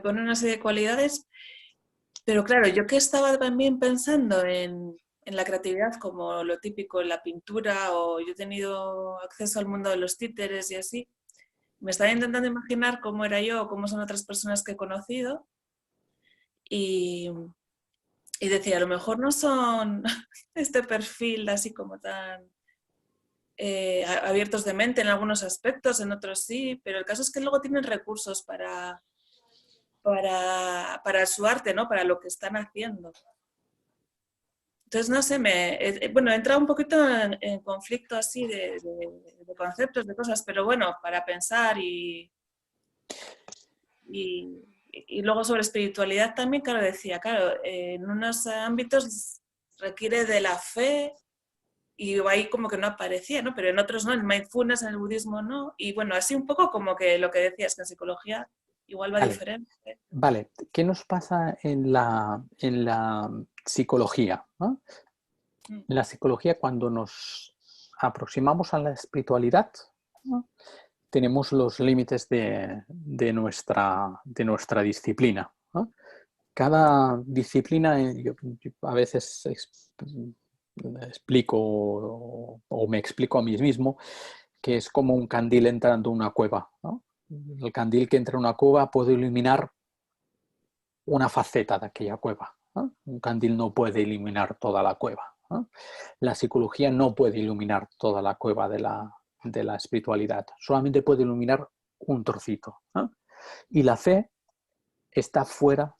pone una serie de cualidades, pero claro, yo que estaba también pensando en la creatividad como lo típico en la pintura, o yo he tenido acceso al mundo de los títeres y así, me estaba intentando imaginar cómo era yo o cómo son otras personas que he conocido y decía, a lo mejor no son este perfil así como tan abiertos de mente en algunos aspectos, en otros sí, pero el caso es que luego tienen recursos para su arte, ¿no? Para lo que están haciendo. Entonces, no sé, bueno, he entrado un poquito en conflicto así de conceptos, de cosas, pero bueno, para pensar y luego sobre espiritualidad también, claro, decía, claro, en unos ámbitos requiere de la fe y ahí como que no aparecía, ¿no? Pero en otros no, en mindfulness, en el budismo no, y bueno, así un poco como que lo que decías, que en psicología igual va diferente. Vale, ¿qué nos pasa en la psicología, ¿no? En la psicología, cuando nos aproximamos a la espiritualidad, ¿no?, tenemos los límites de nuestra disciplina, ¿no? Cada disciplina, yo a veces explico o me explico a mí mismo que es como un candil entrando en una cueva, ¿no? El candil que entra en una cueva puede iluminar una faceta de aquella cueva, ¿no? Un candil no puede iluminar toda la cueva, ¿no? La psicología no puede iluminar toda la cueva de la espiritualidad, solamente puede iluminar un trocito, ¿no? Y la fe está fuera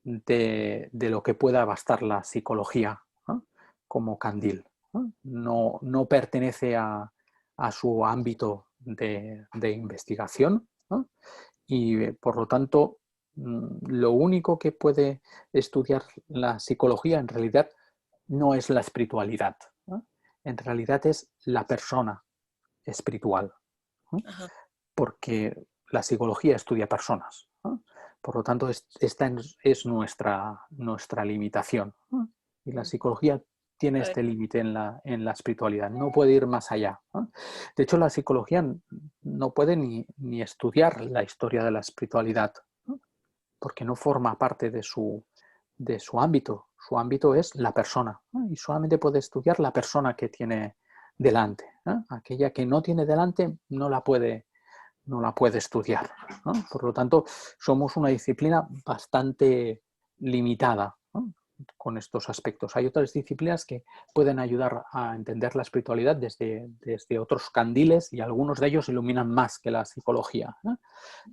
de lo que pueda bastar la psicología, ¿no?, como candil, ¿no? No pertenece a su ámbito de investigación, ¿no? Y por lo tanto, lo único que puede estudiar la psicología en realidad no es la espiritualidad, ¿no? En realidad es la persona espiritual, ¿no? Porque la psicología estudia personas, ¿no? Por lo tanto, esta es nuestra limitación, ¿no? Y la psicología tiene este límite en la espiritualidad, no puede ir más allá, ¿no? De hecho, la psicología no puede ni estudiar la historia de la espiritualidad, ¿no?, porque no forma parte de su ámbito. Su ámbito es la persona, ¿no? Y solamente puede estudiar la persona que tiene delante, ¿eh? Aquella que no tiene delante no la puede estudiar, ¿no? Por lo tanto, somos una disciplina bastante limitada, ¿no? Con estos aspectos. Hay otras disciplinas que pueden ayudar a entender la espiritualidad desde otros candiles y algunos de ellos iluminan más que la psicología, ¿no?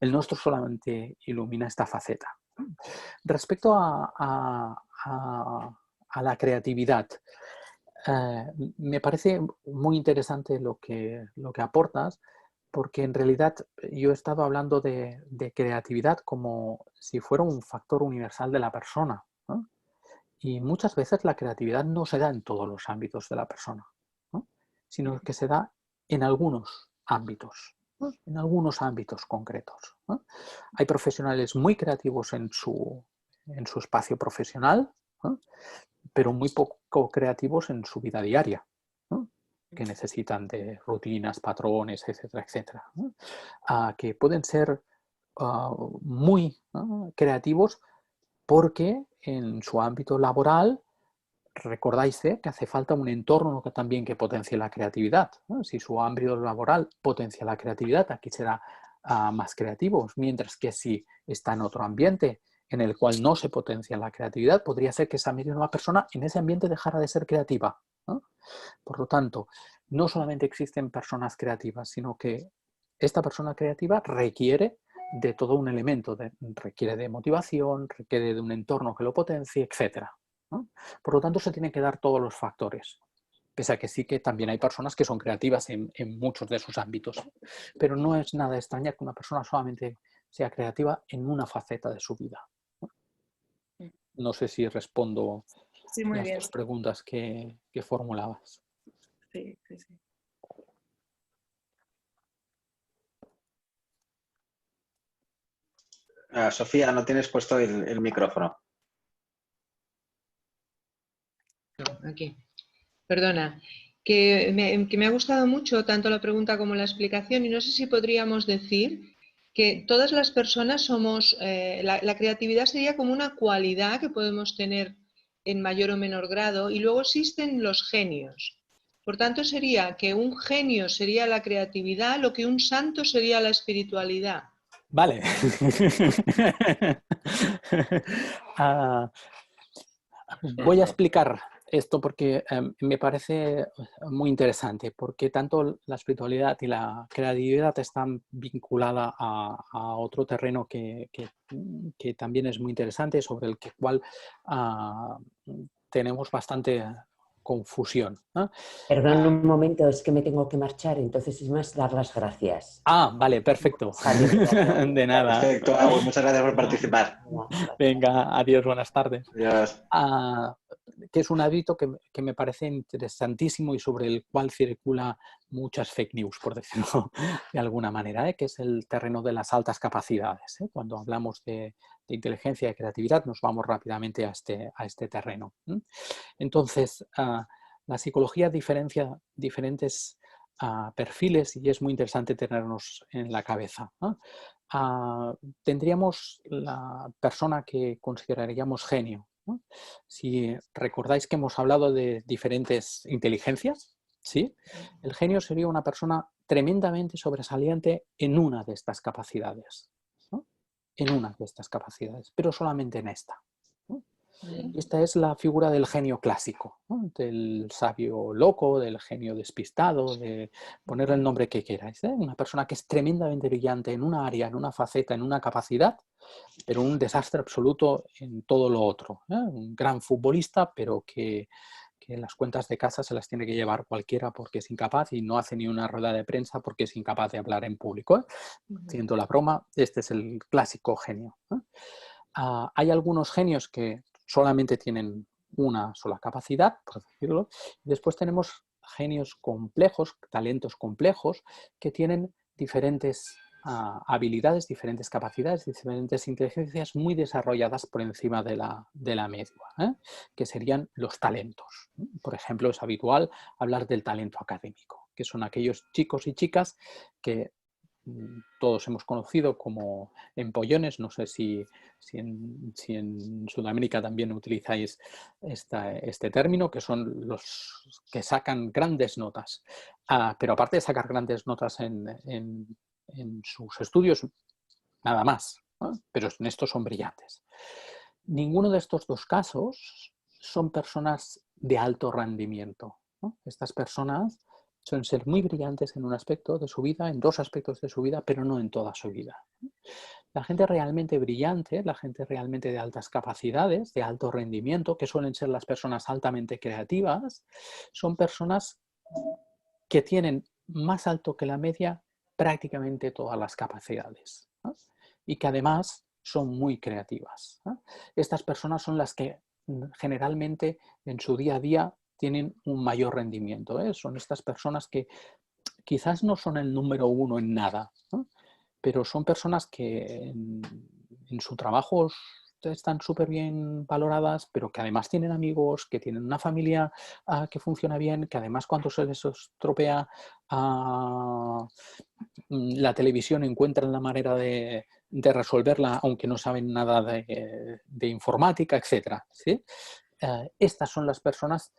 El nuestro solamente ilumina esta faceta. Respecto a la creatividad, me parece muy interesante lo que aportas, porque en realidad yo he estado hablando de creatividad como si fuera un factor universal de la persona, ¿no? Y muchas veces la creatividad no se da en todos los ámbitos de la persona, ¿no? Sino que se da en algunos ámbitos, ¿no? En algunos ámbitos concretos, ¿no? Hay profesionales muy creativos en su espacio profesional, ¿no? Pero muy poco creativos en su vida diaria, ¿no? Que necesitan de rutinas, patrones, etcétera, etcétera, ¿no? Que pueden ser muy creativos porque en su ámbito laboral recordáis que hace falta un entorno que potencie la creatividad, ¿no? Si su ámbito laboral potencia la creatividad, aquí será más creativos, mientras que si está en otro ambiente en el cual no se potencia la creatividad, podría ser que esa misma persona en ese ambiente dejara de ser creativa, ¿no? Por lo tanto, no solamente existen personas creativas, sino que esta persona creativa requiere de todo un elemento, requiere de motivación, requiere de un entorno que lo potencie, etc., ¿no? Por lo tanto, se tienen que dar todos los factores. Pese a que sí que también hay personas que son creativas en muchos de sus ámbitos. Pero no es nada extraño que una persona solamente sea creativa en una faceta de su vida. No sé si respondo Sí, muy las bien. dos preguntas que formulabas. Sí, sí, sí. Sofía, no tienes puesto el micrófono. Aquí. Perdona. Que me ha gustado mucho tanto la pregunta como la explicación y no sé si podríamos decir que todas las personas somos, la creatividad sería como una cualidad que podemos tener en mayor o menor grado y luego existen los genios. Por tanto, sería que un genio sería la creatividad, lo que un santo sería la espiritualidad. Vale. Voy a explicar esto porque me parece muy interesante, porque tanto la espiritualidad y la creatividad están vinculadas a otro terreno que también es muy interesante, sobre el cual tenemos bastante confusión, ¿no? Perdón un momento, es que me tengo que marchar, entonces es más dar las gracias. Vale, perfecto. De nada. Perfecto, pues muchas gracias por participar. Venga, adiós, buenas tardes. Adiós. Que es un hábito que me parece interesantísimo y sobre el cual circula muchas fake news, por decirlo de alguna manera, que es el terreno de las altas capacidades. Cuando hablamos de inteligencia y creatividad nos vamos rápidamente a este terreno. Entonces, la psicología diferencia diferentes perfiles y es muy interesante tenernos en la cabeza, ¿no? Tendríamos la persona que consideraríamos genio, ¿no? Si recordáis que hemos hablado de diferentes inteligencias, ¿sí? El genio sería una persona tremendamente sobresaliente en una de estas capacidades, ¿no? En una de estas capacidades, pero solamente en esta, ¿no? Esta es la figura del genio clásico, ¿no? Del sabio loco, del genio despistado, de ponerle el nombre que queráis, ¿eh? Una persona que es tremendamente brillante en una área, en una faceta, en una capacidad, pero un desastre absoluto en todo lo otro, ¿eh? Un gran futbolista, pero que las cuentas de casa se las tiene que llevar cualquiera porque es incapaz y no hace ni una rueda de prensa porque es incapaz de hablar en público, ¿eh? Siento la broma, este es el clásico genio, ¿eh? Hay algunos genios que solamente tienen una sola capacidad, por decirlo, y después tenemos genios complejos, talentos complejos, que tienen diferentes habilidades, diferentes capacidades, diferentes inteligencias muy desarrolladas por encima de la media, ¿eh? Que serían los talentos. Por ejemplo, es habitual hablar del talento académico, que son aquellos chicos y chicas que todos hemos conocido como empollones. No sé si en Sudamérica también utilizáis este término, que son los que sacan grandes notas. Pero aparte de sacar grandes notas en sus estudios, nada más, ¿no? Pero en estos son brillantes. Ninguno de estos dos casos son personas de alto rendimiento, ¿no? Estas personas suelen ser muy brillantes en un aspecto de su vida, en dos aspectos de su vida, pero no en toda su vida. La gente realmente brillante, la gente realmente de altas capacidades, de alto rendimiento, que suelen ser las personas altamente creativas, son personas que tienen más alto que la media prácticamente todas las capacidades, ¿no? Y que además son muy creativas, ¿no? Estas personas son las que generalmente en su día a día tienen un mayor rendimiento, ¿eh? Son estas personas que quizás no son el número uno en nada, ¿no? Pero son personas que en su trabajo están súper bien valoradas, pero que además tienen amigos, que tienen una familia que funciona bien, que además cuando se les estropea la televisión encuentran la manera de resolverla, aunque no saben nada de informática, etc. ¿Sí? Estas son las personas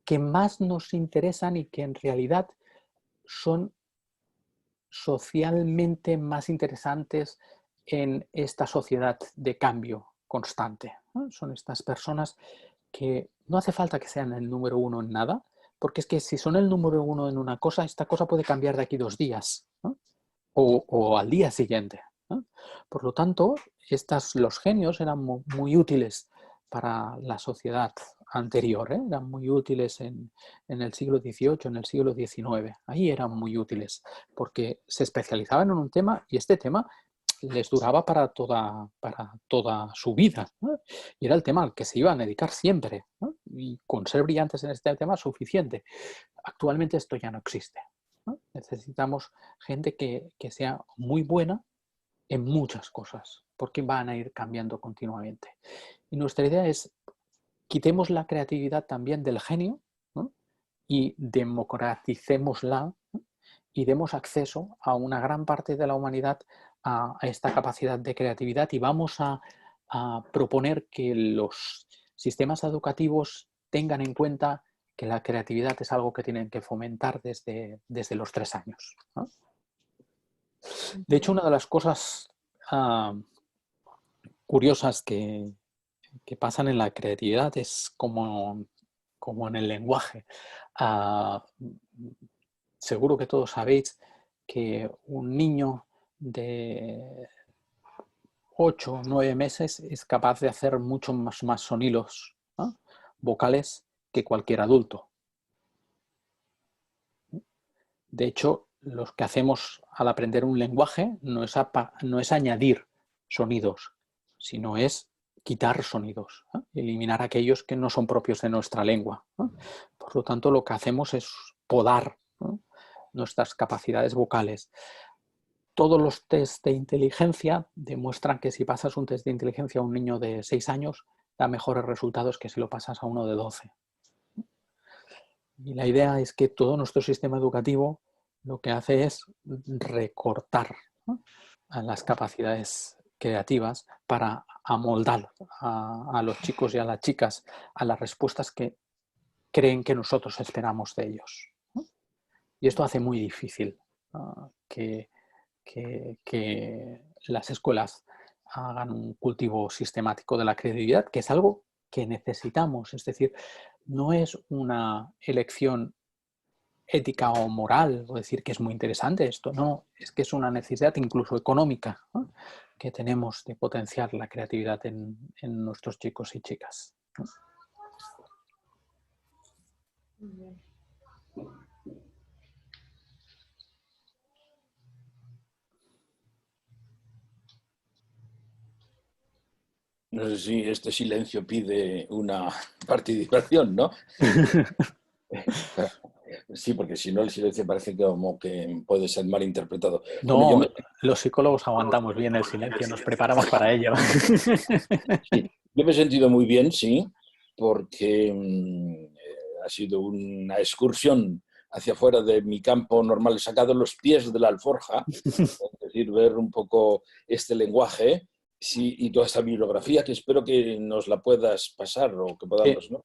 que más nos interesan y que en realidad son socialmente más interesantes en esta sociedad de cambio constante, ¿no? Son estas personas que no hace falta que sean el número uno en nada, porque es que si son el número uno en una cosa, esta cosa puede cambiar de aquí 2 días, ¿no? o al día siguiente, ¿no? Por lo tanto, los genios eran muy útiles para la sociedad anterior, ¿eh? Eran muy útiles en el siglo XVIII, en el siglo XIX. Ahí eran muy útiles porque se especializaban en un tema y este tema les duraba para toda su vida, ¿no? Y era el tema al que se iban a dedicar siempre, ¿no? Y con ser brillantes en este tema suficiente. Actualmente esto ya no existe, ¿no? Necesitamos gente que sea muy buena en muchas cosas, porque van a ir cambiando continuamente. Y nuestra idea es quitemos la creatividad también del genio, ¿no? Y democraticémosla, ¿no? Y demos acceso a una gran parte de la humanidad a esta capacidad de creatividad y vamos a proponer que los sistemas educativos tengan en cuenta que la creatividad es algo que tienen que fomentar desde los 3 años, ¿no? De hecho, una de las cosas curiosas que pasan en la creatividad es como en el lenguaje. Seguro que todos sabéis que un niño de 8 o 9 meses es capaz de hacer muchos más sonidos, ¿no? vocales que cualquier adulto. De hecho, lo que hacemos al aprender un lenguaje no es añadir sonidos, sino es quitar sonidos, ¿no? Eliminar aquellos que no son propios de nuestra lengua, ¿no? Por lo tanto, lo que hacemos es podar, ¿no? nuestras capacidades vocales. Todos los test de inteligencia demuestran que si pasas un test de inteligencia a un niño de 6 años, da mejores resultados que si lo pasas a uno de 12. Y la idea es que todo nuestro sistema educativo lo que hace es recortar, ¿no? a las capacidades creativas para amoldar a los chicos y a las chicas a las respuestas que creen que nosotros esperamos de ellos, ¿no? Y esto hace muy difícil que las escuelas hagan un cultivo sistemático de la creatividad, que es algo que necesitamos. Es decir, no es una elección ética o moral, o decir que es muy interesante esto, no, es que es una necesidad incluso económica, ¿no? que tenemos de potenciar la creatividad en nuestros chicos y chicas, ¿no? Muy bien. No sé si este silencio pide una participación, ¿no? Sí, porque si no el silencio parece como que puede ser mal interpretado. No, Bueno, los psicólogos aguantamos bien el silencio, nos preparamos para ello. Sí, yo me he sentido muy bien, sí, porque ha sido una excursión hacia afuera de mi campo normal, he sacado los pies de la alforja, es decir, ver un poco este lenguaje y toda esta bibliografía que espero que nos la puedas pasar o que podamos, ¿no?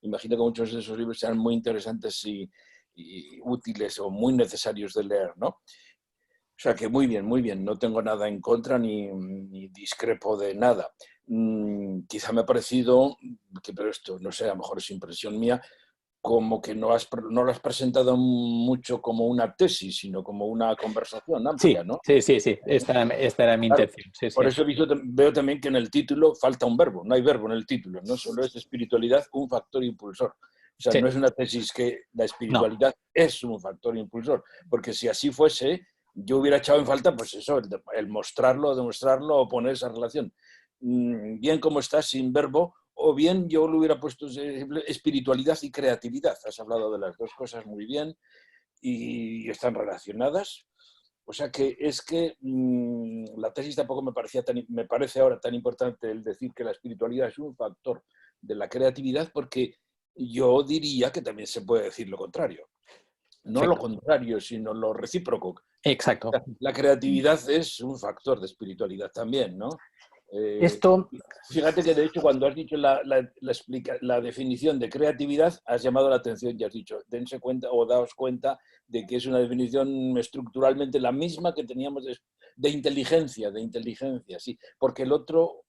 Imagino que muchos de esos libros sean muy interesantes y útiles o muy necesarios de leer, ¿no? O sea que muy bien, no tengo nada en contra ni discrepo de nada. Quizá me ha parecido, pero esto no sé, a lo mejor es impresión mía, como que no lo has presentado mucho como una tesis, sino como una conversación amplia, ¿no? Sí. Esta era mi intención. Sí, por eso veo también que en el título falta un verbo, no hay verbo en el título, no solo es espiritualidad un factor impulsor. O sea, no es una tesis que la espiritualidad es un factor impulsor, porque si así fuese, yo hubiera echado en falta, pues eso, el mostrarlo, demostrarlo o poner esa relación. Bien como está, sin verbo, o bien yo lo hubiera puesto espiritualidad y creatividad. Has hablado de las dos cosas muy bien y están relacionadas. O sea que es que la tesis tampoco me parece ahora tan importante el decir que la espiritualidad es un factor de la creatividad, porque yo diría que también se puede decir lo contrario. No lo contrario, sino lo recíproco. Exacto. La creatividad es un factor de espiritualidad también, ¿no? Esto... Fíjate que de hecho cuando has dicho la definición de creatividad has llamado la atención y has dicho, dense cuenta o daos cuenta de que es una definición estructuralmente la misma que teníamos de inteligencia, sí, porque el otro,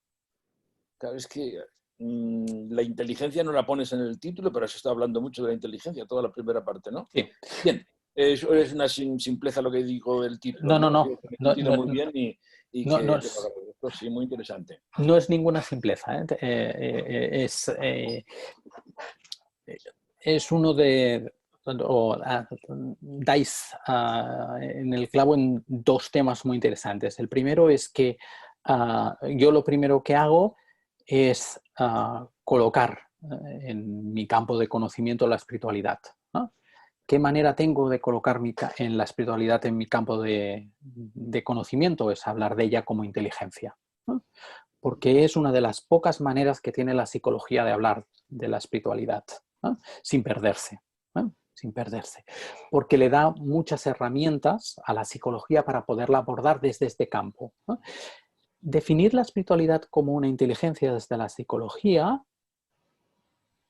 claro, es que la inteligencia no la pones en el título, pero has estado hablando mucho de la inteligencia, toda la primera parte, ¿no? Sí. Bien, eso es una simpleza lo que digo del título. No. Muy bien y que te lo agradezco, sí, muy interesante. No es ninguna simpleza, es uno de... dais en el clavo en dos temas muy interesantes. El primero es que yo lo primero que hago es colocar en mi campo de conocimiento la espiritualidad, ¿no? ¿Qué manera tengo de colocar en la espiritualidad en mi campo de conocimiento? Es hablar de ella como inteligencia, ¿no? Porque es una de las pocas maneras que tiene la psicología de hablar de la espiritualidad, ¿no? Sin perderse, ¿no? Sin perderse. Porque le da muchas herramientas a la psicología para poderla abordar desde este campo, ¿no? Definir la espiritualidad como una inteligencia desde la psicología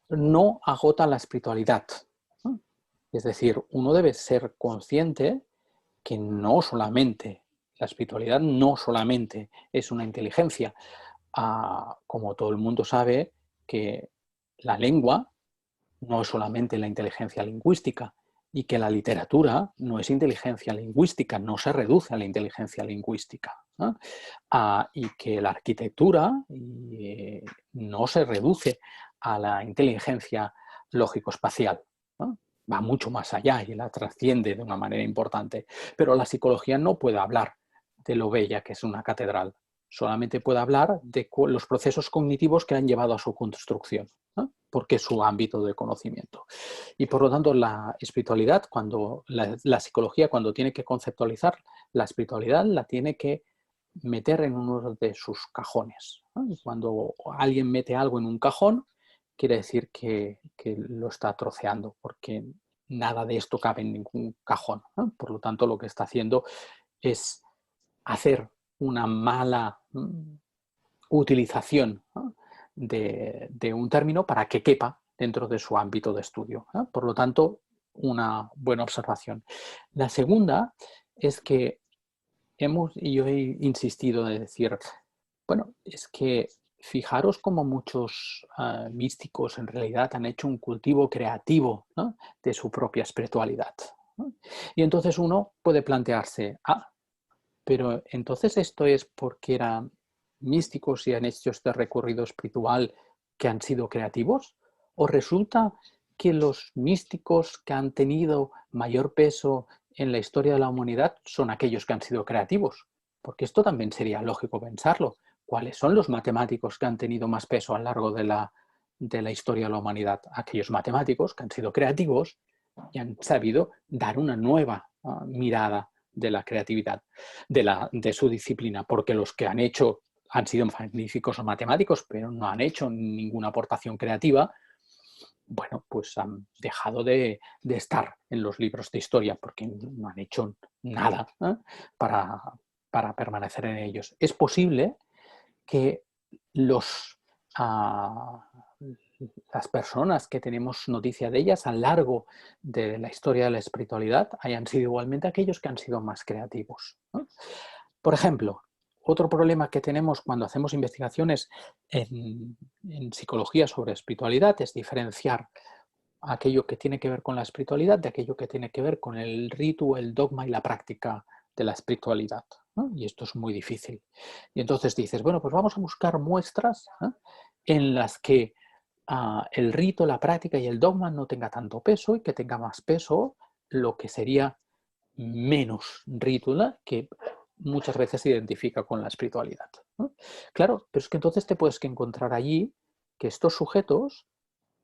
no agota la espiritualidad, ¿no? Es decir, uno debe ser consciente que no solamente, la espiritualidad no solamente es una inteligencia. Como todo el mundo sabe, que la lengua no es solamente la inteligencia lingüística y que la literatura no es inteligencia lingüística, no se reduce a la inteligencia lingüística, ¿no? Y que la arquitectura no se reduce a la inteligencia lógico-espacial, ¿no? Va mucho más allá y la trasciende de una manera importante. Pero la psicología no puede hablar de lo bella que es una catedral, solamente puede hablar de los procesos cognitivos que han llevado a su construcción, ¿no? Porque es su ámbito de conocimiento. Y por lo tanto la espiritualidad, cuando la psicología cuando tiene que conceptualizar la espiritualidad, la tiene que meter en uno de sus cajones, ¿no? Y cuando alguien mete algo en un cajón, quiere decir que lo está troceando, porque nada de esto cabe en ningún cajón, ¿no? Por lo tanto, lo que está haciendo es hacer una mala utilización, ¿no? de un término para que quepa dentro de su ámbito de estudio, ¿no? Por lo tanto, una buena observación. La segunda es que yo he insistido en decir, bueno, es que fijaros cómo muchos místicos en realidad han hecho un cultivo creativo, ¿no? de su propia espiritualidad, ¿no? Y entonces uno puede plantearse, pero entonces esto es porque eran místicos y han hecho este recorrido espiritual que han sido creativos, o resulta que los místicos que han tenido mayor peso en la historia de la humanidad son aquellos que han sido creativos, porque esto también sería lógico pensarlo. ¿Cuáles son los matemáticos que han tenido más peso a lo largo de la historia de la humanidad? Aquellos matemáticos que han sido creativos y han sabido dar una nueva mirada de la creatividad, de su disciplina, porque los que han sido magníficos matemáticos, pero no han hecho ninguna aportación creativa, bueno, pues han dejado de estar en los libros de historia porque no han hecho nada, ¿eh? para permanecer en ellos. Es posible que las personas que tenemos noticia de ellas a lo largo de la historia de la espiritualidad hayan sido igualmente aquellos que han sido más creativos, ¿no? Por ejemplo, otro problema que tenemos cuando hacemos investigaciones en psicología sobre espiritualidad es diferenciar aquello que tiene que ver con la espiritualidad de aquello que tiene que ver con el rito, el dogma y la práctica de la espiritualidad, ¿no? Y esto es muy difícil. Y entonces dices, bueno, pues vamos a buscar muestras, ¿eh? En las que el rito, la práctica y el dogma no tenga tanto peso y que tenga más peso lo que sería menos rítula, que muchas veces se identifica con la espiritualidad, ¿no? Claro, pero es que entonces te puedes que encontrar allí que estos sujetos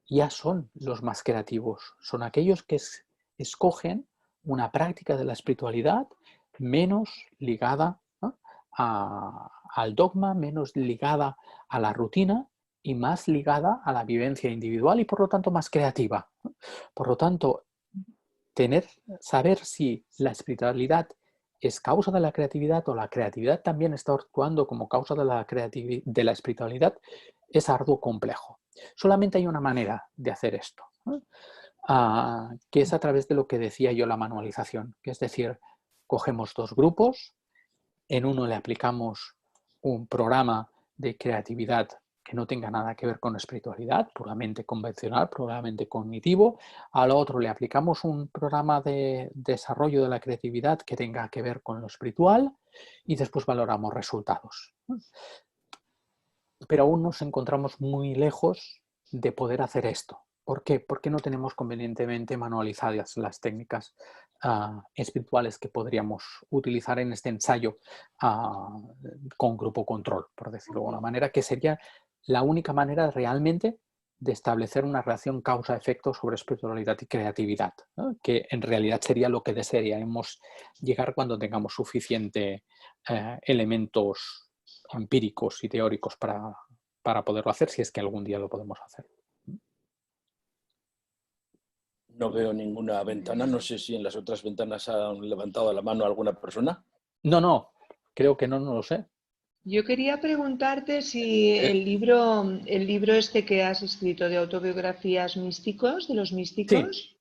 ya son los más creativos, son aquellos que escogen una práctica de la espiritualidad menos ligada, ¿no? al dogma, menos ligada a la rutina y más ligada a la vivencia individual y por lo tanto más creativa, ¿no? Por lo tanto, saber si la espiritualidad es causa de la creatividad o la creatividad también está actuando como causa de la espiritualidad es arduo complejo. Solamente hay una manera de hacer esto, ¿no? Que es a través de lo que decía yo, la manualización, que es decir, cogemos dos grupos, en uno le aplicamos un programa de creatividad que no tenga nada que ver con espiritualidad, puramente convencional, puramente cognitivo. Al otro le aplicamos un programa de desarrollo de la creatividad que tenga que ver con lo espiritual y después valoramos resultados. Pero aún nos encontramos muy lejos de poder hacer esto. ¿Por qué? Porque no tenemos convenientemente manualizadas las técnicas espirituales que podríamos utilizar en este ensayo con grupo control, por decirlo de alguna manera, que sería la única manera realmente de establecer una relación causa-efecto sobre espiritualidad y creatividad, ¿no? Que en realidad sería lo que desearíamos llegar cuando tengamos suficiente elementos empíricos y teóricos para poderlo hacer, si es que algún día lo podemos hacer. No veo ninguna ventana. No sé si en las otras ventanas han levantado la mano alguna persona. No, creo que no lo sé. Yo quería preguntarte si el libro este que has escrito de autobiografías místicos, de los místicos,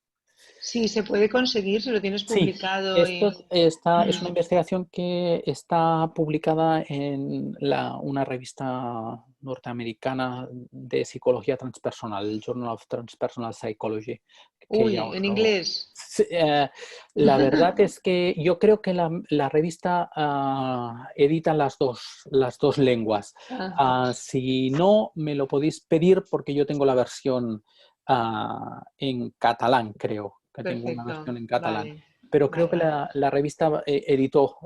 sí se puede conseguir, si lo tienes publicado. Esto es una investigación que está publicada en una revista norteamericana de psicología transpersonal, el Journal of Transpersonal Psychology. Uy, en inglés. La verdad es que yo creo que la revista edita las dos lenguas. Si no, me lo podéis pedir porque yo tengo la versión en catalán, creo. Que tengo una versión en catalán. Vale, pero creo que la revista editó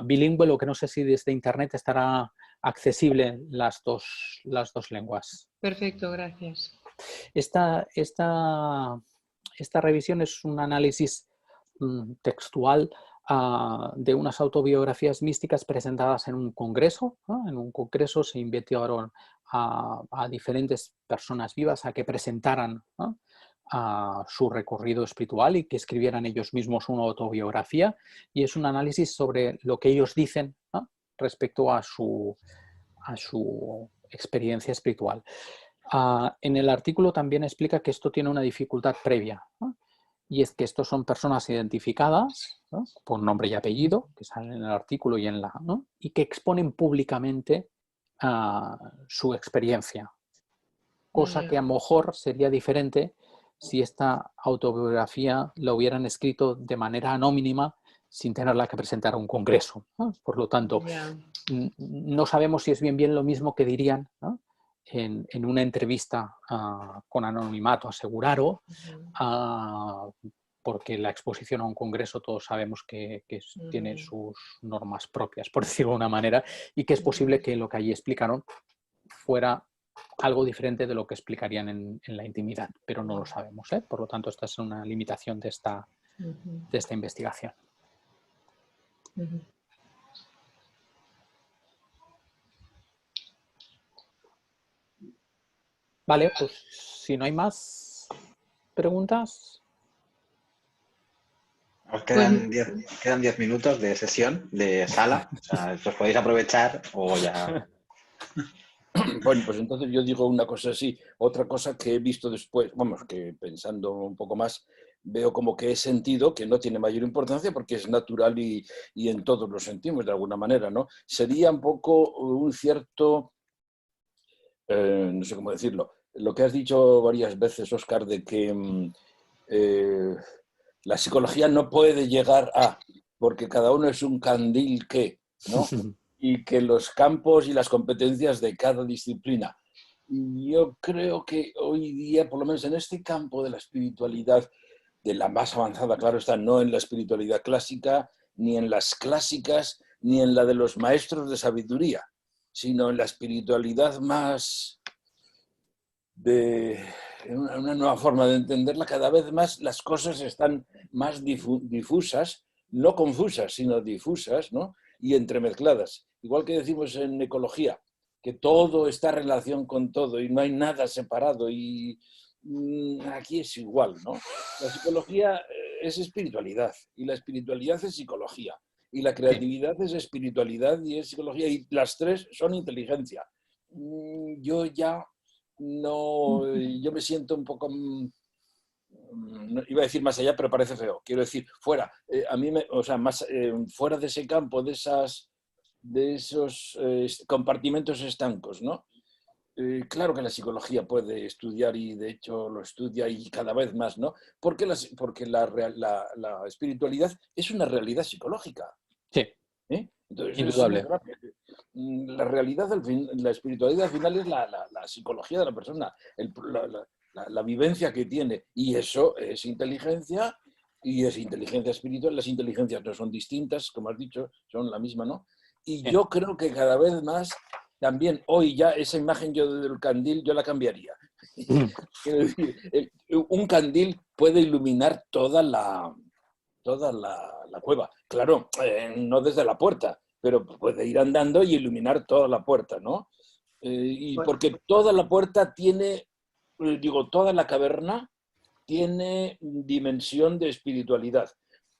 bilingüe, lo que no sé si desde internet estará accesible las dos lenguas. Perfecto, gracias. Esta revisión es un análisis textual de unas autobiografías místicas presentadas en un congreso, ¿no? En un congreso se invitaron a diferentes personas vivas a que presentaran, ¿no? A su recorrido espiritual y que escribieran ellos mismos una autobiografía, y es un análisis sobre lo que ellos dicen, ¿no? Respecto a su experiencia espiritual. En el artículo también explica que esto tiene una dificultad previa, ¿no? Y es que estos son personas identificadas, ¿no? Por nombre y apellido, que salen en el artículo y ¿no? Y que exponen públicamente su experiencia, cosa que a lo mejor sería diferente si esta autobiografía la hubieran escrito de manera anónima sin tenerla que presentar a un congreso, ¿no? Por lo tanto, no sabemos si es bien lo mismo que dirían, ¿no? en una entrevista con anonimato asegurado, porque la exposición a un congreso todos sabemos que tiene sus normas propias, por decirlo de una manera, y que es posible que lo que allí explicaron fuera algo diferente de lo que explicarían en la intimidad, pero no lo sabemos, ¿eh? Por lo tanto, esta es una limitación de esta investigación. Vale, pues si no hay más, preguntas? Os quedan 10 minutos de sesión, de sala. O sea, os podéis aprovechar o ya... Bueno, pues entonces yo digo una cosa así. Otra cosa que he visto después, vamos, que pensando un poco más, veo como que he sentido que no tiene mayor importancia porque es natural y en todos lo sentimos de alguna manera, ¿no? Sería un poco un cierto, no sé cómo decirlo, lo que has dicho varias veces, Óscar, de que la psicología no puede llegar a, porque cada uno es un candil que, ¿no? Y que los campos y las competencias de cada disciplina. Yo creo que hoy día, por lo menos en este campo de la espiritualidad, de la más avanzada, claro está, no en la espiritualidad clásica, ni en las clásicas, ni en la de los maestros de sabiduría, sino en la espiritualidad más de una nueva forma de entenderla. Cada vez más las cosas están más difusas, no confusas, sino difusas, ¿no? Y entremezcladas. Igual que decimos en ecología, que todo está en relación con todo y no hay nada separado, y aquí es igual, ¿no? La psicología es espiritualidad y la espiritualidad es psicología y la creatividad es espiritualidad y es psicología, y las tres son inteligencia. Yo ya no, yo me siento un poco, iba a decir más allá, pero parece feo, quiero decir, fuera, a mí o sea, más fuera de ese campo, de esos compartimentos estancos, ¿no? Claro que la psicología puede estudiar, y de hecho lo estudia y cada vez más, ¿no? Porque la espiritualidad es una realidad psicológica. Sí, Entonces, indudable. la realidad, la espiritualidad al final es la psicología de la persona, la vivencia que tiene, y eso es inteligencia, y es inteligencia espiritual. Las inteligencias no son distintas, como has dicho, son la misma, ¿no? Y yo creo que cada vez más, también hoy ya esa imagen yo del candil yo la cambiaría. Quiero decir, un candil puede iluminar toda la cueva. Claro, no desde la puerta, pero puede ir andando y iluminar toda la puerta, ¿no? Y porque toda la puerta tiene, toda la caverna tiene dimensión de espiritualidad.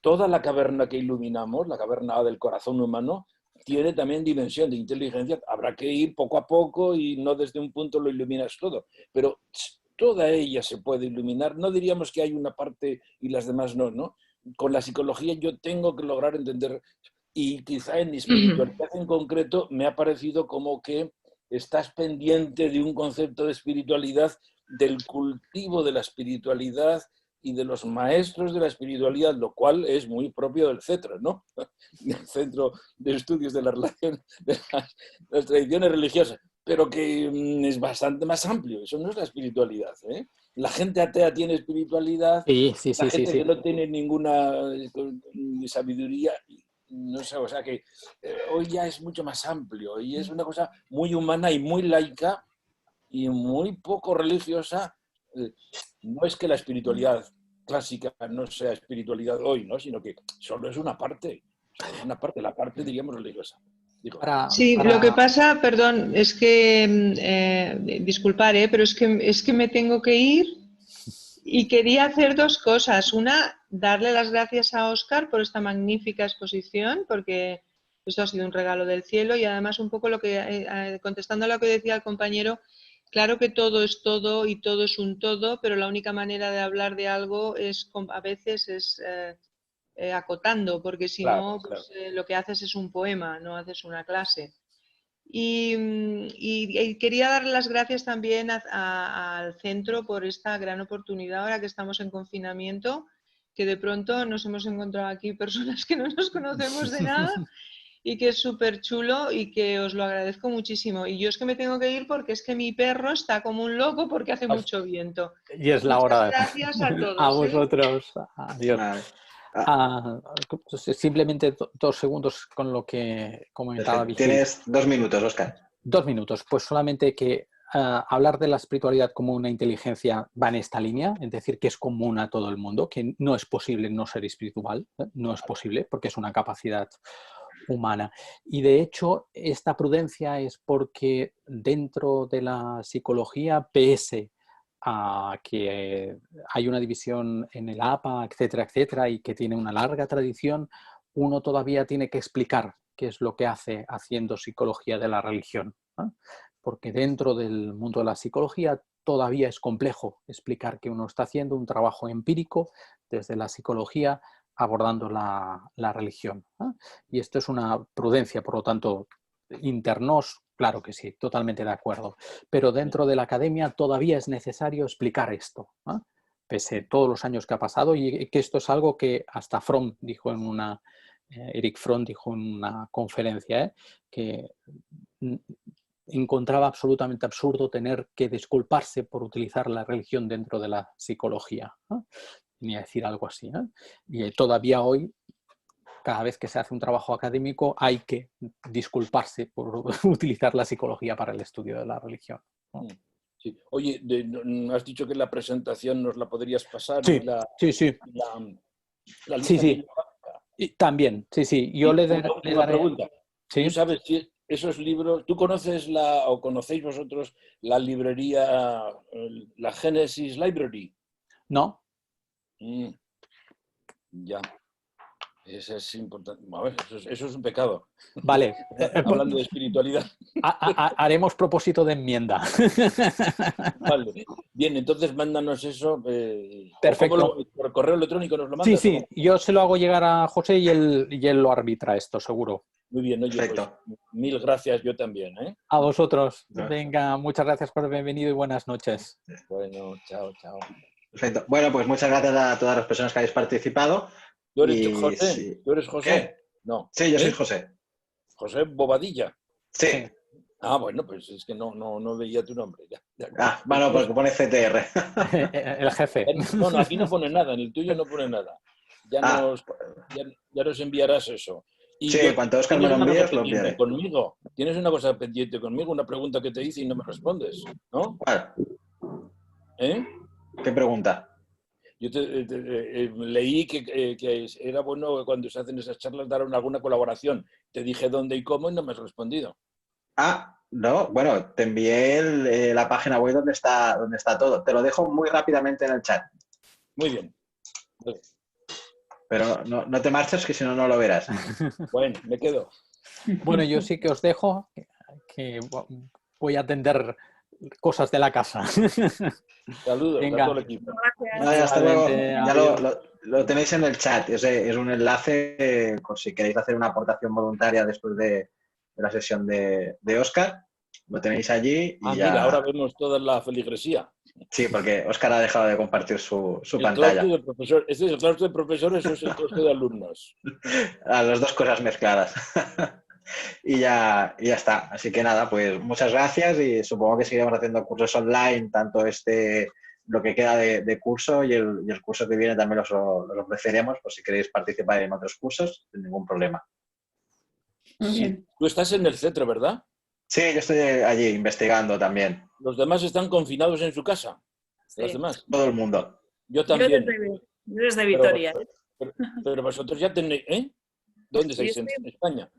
Toda la caverna que iluminamos, la caverna del corazón humano, tiene también dimensión de inteligencia. Habrá que ir poco a poco y no desde un punto lo iluminas todo, pero toda ella se puede iluminar. No diríamos que hay una parte y las demás no, ¿no? Con la psicología yo tengo que lograr entender, y quizá en mi espiritualidad en concreto me ha parecido como que estás pendiente de un concepto de espiritualidad, del cultivo de la espiritualidad y de los maestros de la espiritualidad, lo cual es muy propio del CETRA, ¿no? Del Centro de Estudios de la Relación de las Tradiciones Religiosas, pero que es bastante más amplio. Eso no es la espiritualidad, ¿eh? La gente atea tiene espiritualidad, Sí. la gente que no tiene ninguna sabiduría, no sé, o sea que hoy ya es mucho más amplio y es una cosa muy humana y muy laica y muy poco religiosa. No es que la espiritualidad clásica no sea espiritualidad hoy, ¿no? Sino que solo es una parte, la parte, diríamos, religiosa. Sí, lo que pasa, perdón, es que, disculpar, pero es que me tengo que ir y quería hacer dos cosas. Una, darle las gracias a Óscar por esta magnífica exposición, porque esto ha sido un regalo del cielo, y además un poco contestando a lo que decía el compañero, claro que todo es todo y todo es un todo, pero la única manera de hablar de algo a veces es acotando, porque si no, pues, lo que haces es un poema, no haces una clase. Y quería darle las gracias también al centro por esta gran oportunidad ahora que estamos en confinamiento, que de pronto nos hemos encontrado aquí personas que no nos conocemos de nada y que es súper chulo y que os lo agradezco muchísimo. Y yo es que me tengo que ir porque es que mi perro está como un loco porque hace mucho viento. Y es la Muchas hora. gracias a todos. A vosotros. Adiós. Simplemente 2 segundos con lo que comentaba Vigil. Tienes 2 minutos, Óscar. 2 minutos. Pues solamente que hablar de la espiritualidad como una inteligencia va en esta línea, es decir, que es común a todo el mundo, que no es posible no ser espiritual, no es posible porque es una capacidad humana. Y de hecho, esta prudencia es porque dentro de la psicología, pese a que hay una división en el APA, etcétera, etcétera, y que tiene una larga tradición, uno todavía tiene que explicar qué es lo que hace haciendo psicología de la religión, ¿no? Porque dentro del mundo de la psicología todavía es complejo explicar que uno está haciendo un trabajo empírico desde la psicología abordando la religión, ¿no? Y esto es una prudencia, por lo tanto, internos, claro que sí, totalmente de acuerdo. Pero dentro de la academia todavía es necesario explicar esto, ¿no? Pese a todos los años que ha pasado, y que esto es algo que hasta Fromm dijo en una, Eric Fromm dijo en una conferencia, que encontraba absolutamente absurdo tener que disculparse por utilizar la religión dentro de la psicología, ¿no? Ni a decir algo así, ¿no? Y todavía hoy, cada vez que se hace un trabajo académico, hay que disculparse por utilizar la psicología para el estudio de la religión, ¿no? Sí. Oye, has dicho que la presentación nos la podrías pasar. Sí, y sí. La lista Sí. bibliográfica. Y también, sí. Yo le daré... Una pregunta. ¿Sí? ¿Tú sabes si esos libros, tú conoces o conocéis vosotros la librería, la Genesis Library? No. Ya. Eso es importante. A ver, eso es un pecado. Vale. Hablando de espiritualidad. Haremos propósito de enmienda. Vale. Bien, entonces mándanos eso. Perfecto. ¿Por correo electrónico nos lo mandas? Sí. Yo se lo hago llegar a José y él lo arbitra esto, seguro. Muy bien, oye, Perfecto. Pues, mil gracias, yo también, ¿eh? A vosotros. Venga, muchas gracias por haber venido y buenas noches. Bueno, chao. Perfecto. Bueno, pues muchas gracias a todas las personas que habéis participado. ¿Tú eres José? Sí. ¿Tú eres José? ¿Qué? No. Sí, yo soy José. José Bobadilla. Sí. Ah, bueno, pues es que no veía tu nombre. Ya. Ah, bueno, pues pone CTR. El jefe. No, aquí no pone nada, en el tuyo no pone nada. Ya nos enviarás eso. Y sí, cuando Óscar me lo envíes, lo enviaré. Conmigo. Tienes una cosa pendiente conmigo, una pregunta que te hice y no me respondes, ¿no? ¿Cuál? ¿Qué pregunta? Yo leí que era bueno cuando se hacen esas charlas dar alguna colaboración. Te dije dónde y cómo y no me has respondido. Ah, no, bueno, te envié la página web donde está todo. Te lo dejo muy rápidamente en el chat. Muy bien. Pero no te marches, que si no, no lo verás. Bueno, me quedo. Bueno, yo sí que os dejo, que voy a atender cosas de la casa. Saludos a todo el equipo. Gracias. Hasta luego. Ya lo tenéis en el chat. Es un enlace, por si queréis hacer una aportación voluntaria después de la sesión de Óscar. Lo tenéis allí. Y mira, ahora vemos toda la feligresía. Sí, porque Óscar ha dejado de compartir su pantalla. ¿Este es el claustro de profesores o es el claustro de alumnos? Las dos cosas mezcladas. Y ya está. Así que nada, pues muchas gracias y supongo que seguiremos haciendo cursos online, tanto lo que queda de curso y el curso que viene también los ofreceremos por si queréis participar en otros cursos, sin ningún problema. Sí. Tú estás en el centro, ¿verdad? Sí, yo estoy allí investigando también. ¿Los demás están confinados en su casa? Sí. ¿Los demás? Todo el mundo. Yo también. Yo desde Vitoria. Pero vosotros ya tenéis... ¿Dónde estáis? ¿En España?